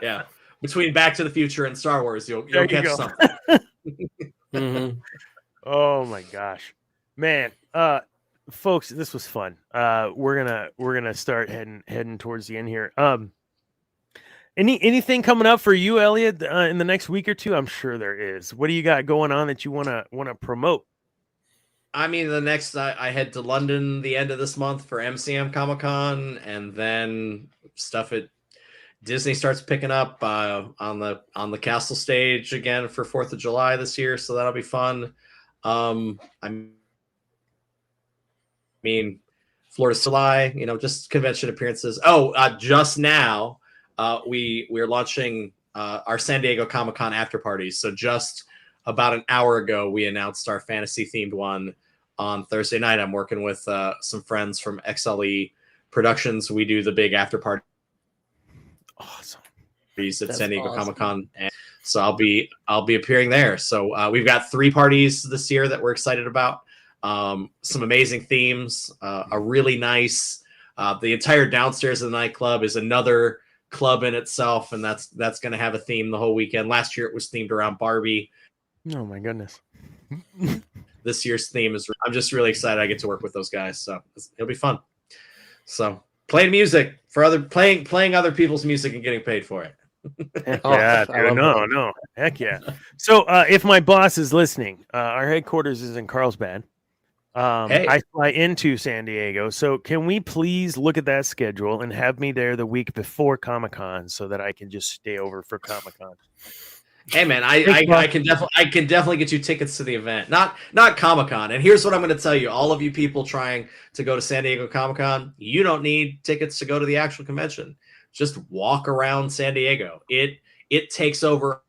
Yeah. Between Back to the Future and Star Wars, you'll catch something. Mm-hmm. Oh my gosh, man, folks, this was fun. We're gonna start heading towards the end here. Anything coming up for you, Elliot, in the next week or two? I'm sure there is. What do you got going on that you wanna promote? I mean, the next I head to London the end of this month for MCM Comic Con, and then stuff at Disney starts picking up on the castle stage again for 4th of July this year, so that'll be fun. I mean, Florida July, just convention appearances. Just now, we're launching our San Diego Comic Con after parties. So just about an hour ago, we announced our fantasy themed one on Thursday night. I'm working with some friends from XLE Productions. We do the big after party. Awesome. At San Diego Comic Con, and so I'll be appearing there. So we've got 3 parties this year that we're excited about. Some amazing themes, a really nice. The entire downstairs of the nightclub is another club in itself, and that's going to have a theme the whole weekend. Last year it was themed around Barbie. Oh my goodness. This year's theme is. I'm just really excited I get to work with those guys, so it'll be fun. So playing music for playing other people's music and getting paid for it. Yeah, dude, no, heck yeah. So if my boss is listening, our headquarters is in Carlsbad. I fly into San Diego, so can we please look at that schedule and have me there the week before Comic-Con so that I can just stay over for Comic-Con? Hey man, I can definitely get you tickets to the event, not Comic-Con. And here's what I'm going to tell you: all of you people trying to go to San Diego Comic-Con, you don't need tickets to go to the actual convention. Just walk around San Diego. It takes over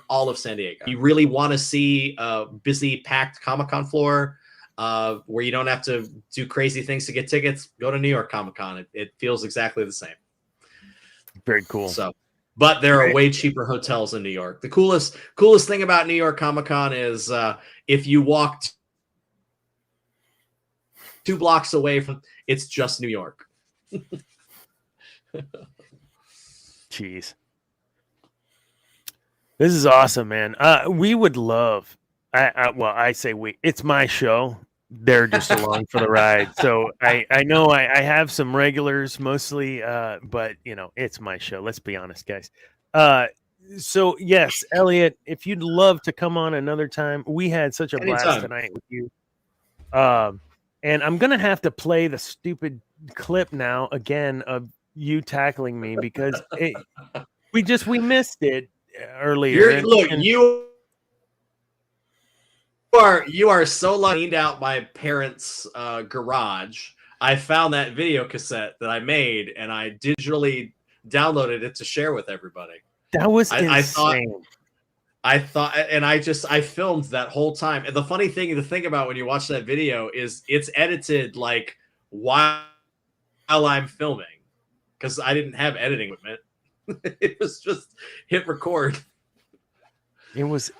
all of San Diego. You really want to see a busy, packed Comic-Con floor where you don't have to do crazy things to get tickets. Go to New York Comic-Con. It feels exactly the same. Very cool. So. But there are way cheaper hotels in New York. The coolest thing about New York Comic-Con is if you walked 2 blocks away from, it's just New York. Jeez. This is awesome, man. We would love, I say we, it's my show. They're just along for the ride. So I know I have some regulars mostly, but it's my show. Let's be honest, guys. So yes, Elliot, if you'd love to come on another time, we had such a blast tonight with you. And I'm going to have to play the stupid clip now again of you tackling me because we missed it earlier. You are so cleaned out my parents' garage. I found that video cassette that I made, and I digitally downloaded it to share with everybody. That was insane. I thought, and I filmed that whole time. And the funny thing to think about when you watch that video is it's edited like while I'm filming because I didn't have editing equipment. It was just hit record. It was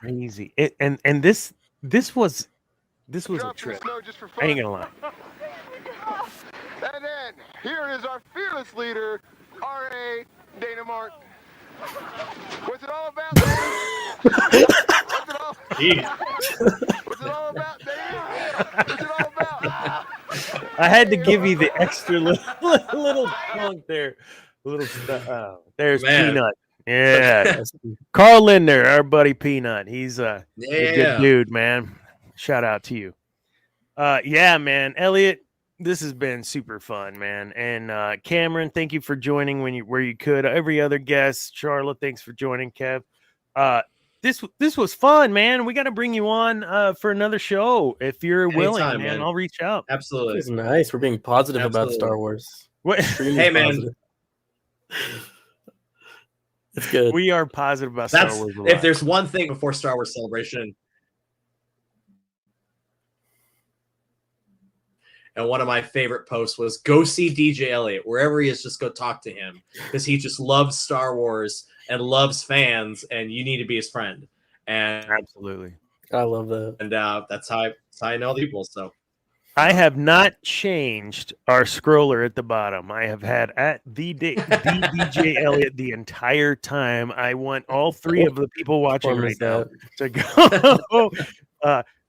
crazy. And this was a trip. I ain't gonna lie. And then here is our fearless leader, R.A. Dana Martin. What's it all about, Dana? What's it all about, Dana? What's it all about? I had to give you the extra little plunk there. There's Peanut. Yeah. Carl Linder, our buddy Peanut. He's a good dude, man. Shout out to you. Yeah, man. Elliot, this has been super fun, man. And Cameron, thank you for joining where you could. Every other guest, Charlotte, thanks for joining, Kev. This was fun, man. We got to bring you on for another show if you're willing, man. I'll reach out. Absolutely. It's nice. We're being positive about Star Wars. Hey, man. Positive. It's good. We are positive about Star Wars. If there's one thing before Star Wars Celebration, and one of my favorite posts was go see DJ Elliot wherever he is. Just go talk to him because he just loves Star Wars and loves fans, and you need to be his friend. And absolutely, I love that. And that's how I know people. So I have not changed our scroller at the bottom. I have had at the DJ Elliot the entire time. I want all 3 of the people watching right now to go.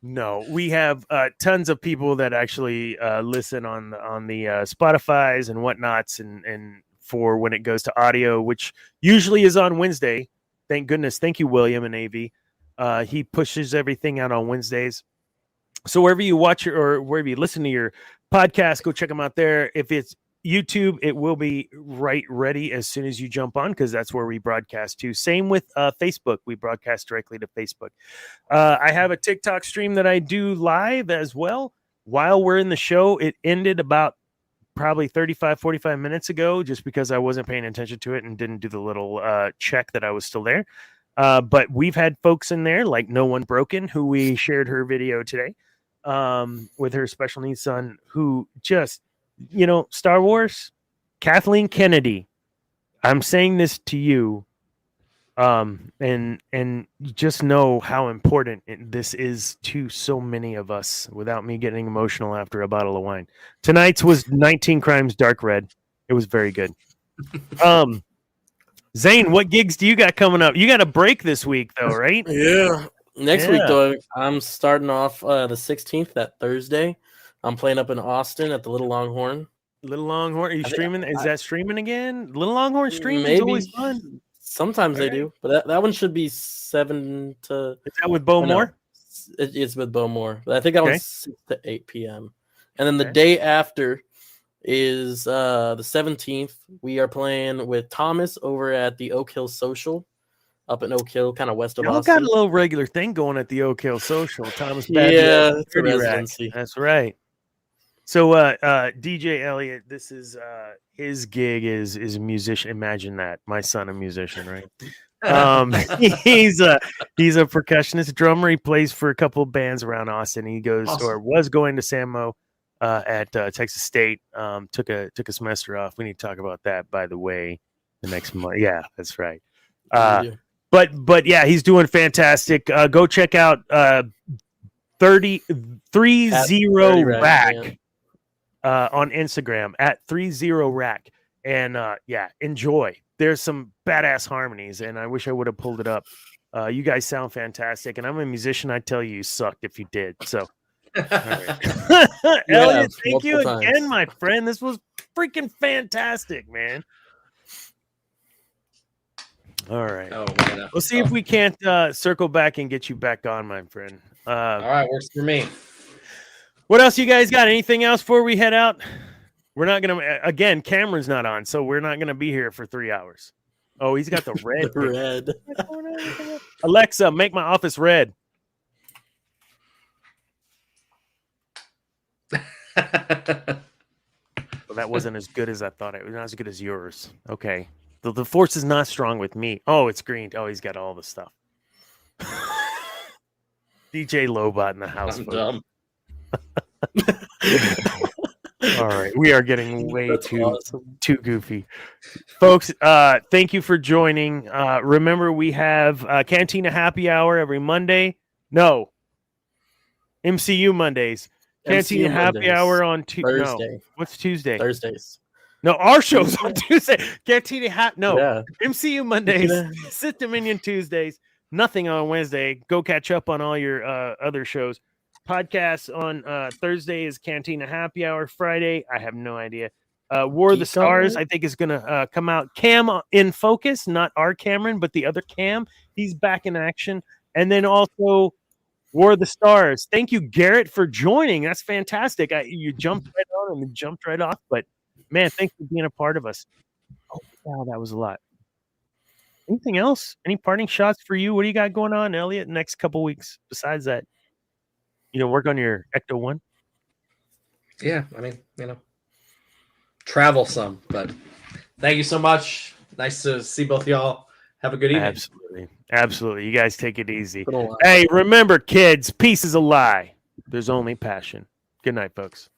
No, we have tons of people that actually listen on the Spotify's and whatnots, and for when it goes to audio, which usually is on Wednesday. Thank goodness. Thank you, William and AV. He pushes everything out on Wednesdays. So wherever you watch or wherever you listen to your podcast, go check him out there. If it's YouTube, it will be right ready as soon as you jump on, because that's where we broadcast to. Same with Facebook. We broadcast directly to Facebook. I have a TikTok stream that I do live as well. While we're in the show, it ended about probably 45 minutes ago, just because I wasn't paying attention to it and didn't do the little check that I was still there. But we've had folks in there like No One Broken, who we shared her video today with her special needs son, who just, Star Wars, Kathleen Kennedy. I'm saying this to you, and just know how important this is to so many of us, without me getting emotional after a bottle of wine. Tonight's was 19 Crimes Dark Red. It was very good. Zane, what gigs do you got coming up? You got a break this week, though, right? Yeah. Next week, though, I'm starting off the 16th, that Thursday. I'm playing up in Austin at the Little Longhorn. Little Longhorn? Are you streaming? Is that streaming again? Little Longhorn streaming is always fun. Sometimes they do, but that one should be 7 to... Is that with Bo Moore? It's with Bo Moore. But I think that one's 6 to 8 p.m. And then the day after is the 17th. We are playing with Thomas over at the Oak Hill Social up in Oak Hill, kind of west of Austin. Got a little regular thing going at the Oak Hill Social. Thomas it's a residency. That's right. So DJ Elliot, this is his gig is a musician. Imagine that. My son, a musician, right? He's a percussionist, drummer. He plays for a couple of bands around Austin. He goes or was going to Samo at Texas State. Took a semester off. We need to talk about that, by the way, the next month. Yeah, that's right. But yeah, he's doing fantastic. Go check out 30 Rack on Instagram at 30 Rack, and enjoy. There's some badass harmonies, and I wish I would have pulled it up. You guys sound fantastic, and I'm a musician. I tell you sucked if you did. So, all right. Elliot, thank you again, my friend. This was freaking fantastic, man. All right. We'll see if we can't circle back and get you back on, my friend. All right, works for me. What else you guys got? Anything else before we head out? We're not going to, again, Cameron's not on, so we're not going to be here for 3 hours. Oh, he's got the red. Red. Alexa, make my office red. Well, that wasn't as good as I thought. It was not as good as yours. Okay. The force is not strong with me. Oh, it's green. Oh, he's got all the stuff. DJ Lobot in the house. I'm dumb. All right, we are getting way too goofy, folks. Thank you for joining. Remember, we have Cantina Happy Hour every Monday. No, MCU Mondays. Cantina Happy Hour on Thursday. No. What's Tuesday? Thursdays. No, our show's on Tuesday. Cantina MCU Mondays. Sith Dominion Tuesdays. Nothing on Wednesday. Go catch up on all your other shows. Podcasts on Thursday is Cantina Happy Hour. Friday, I have no idea. War of the Stars, I think, is going to come out. Cam in focus, not our Cameron, but the other Cam. He's back in action. And then also War of the Stars. Thank you, Garrett, for joining. That's fantastic. You jumped right on and jumped right off. But, man, thanks for being a part of us. Oh, wow, that was a lot. Anything else? Any parting shots for you? What do you got going on, Elliot, next couple weeks besides that? Work on your Ecto 1? Yeah, I mean, travel some, but thank you so much. Nice to see both of y'all. Have a good evening. Absolutely. You guys take it easy. Hey, remember, kids, peace is a lie. There's only passion. Good night, folks.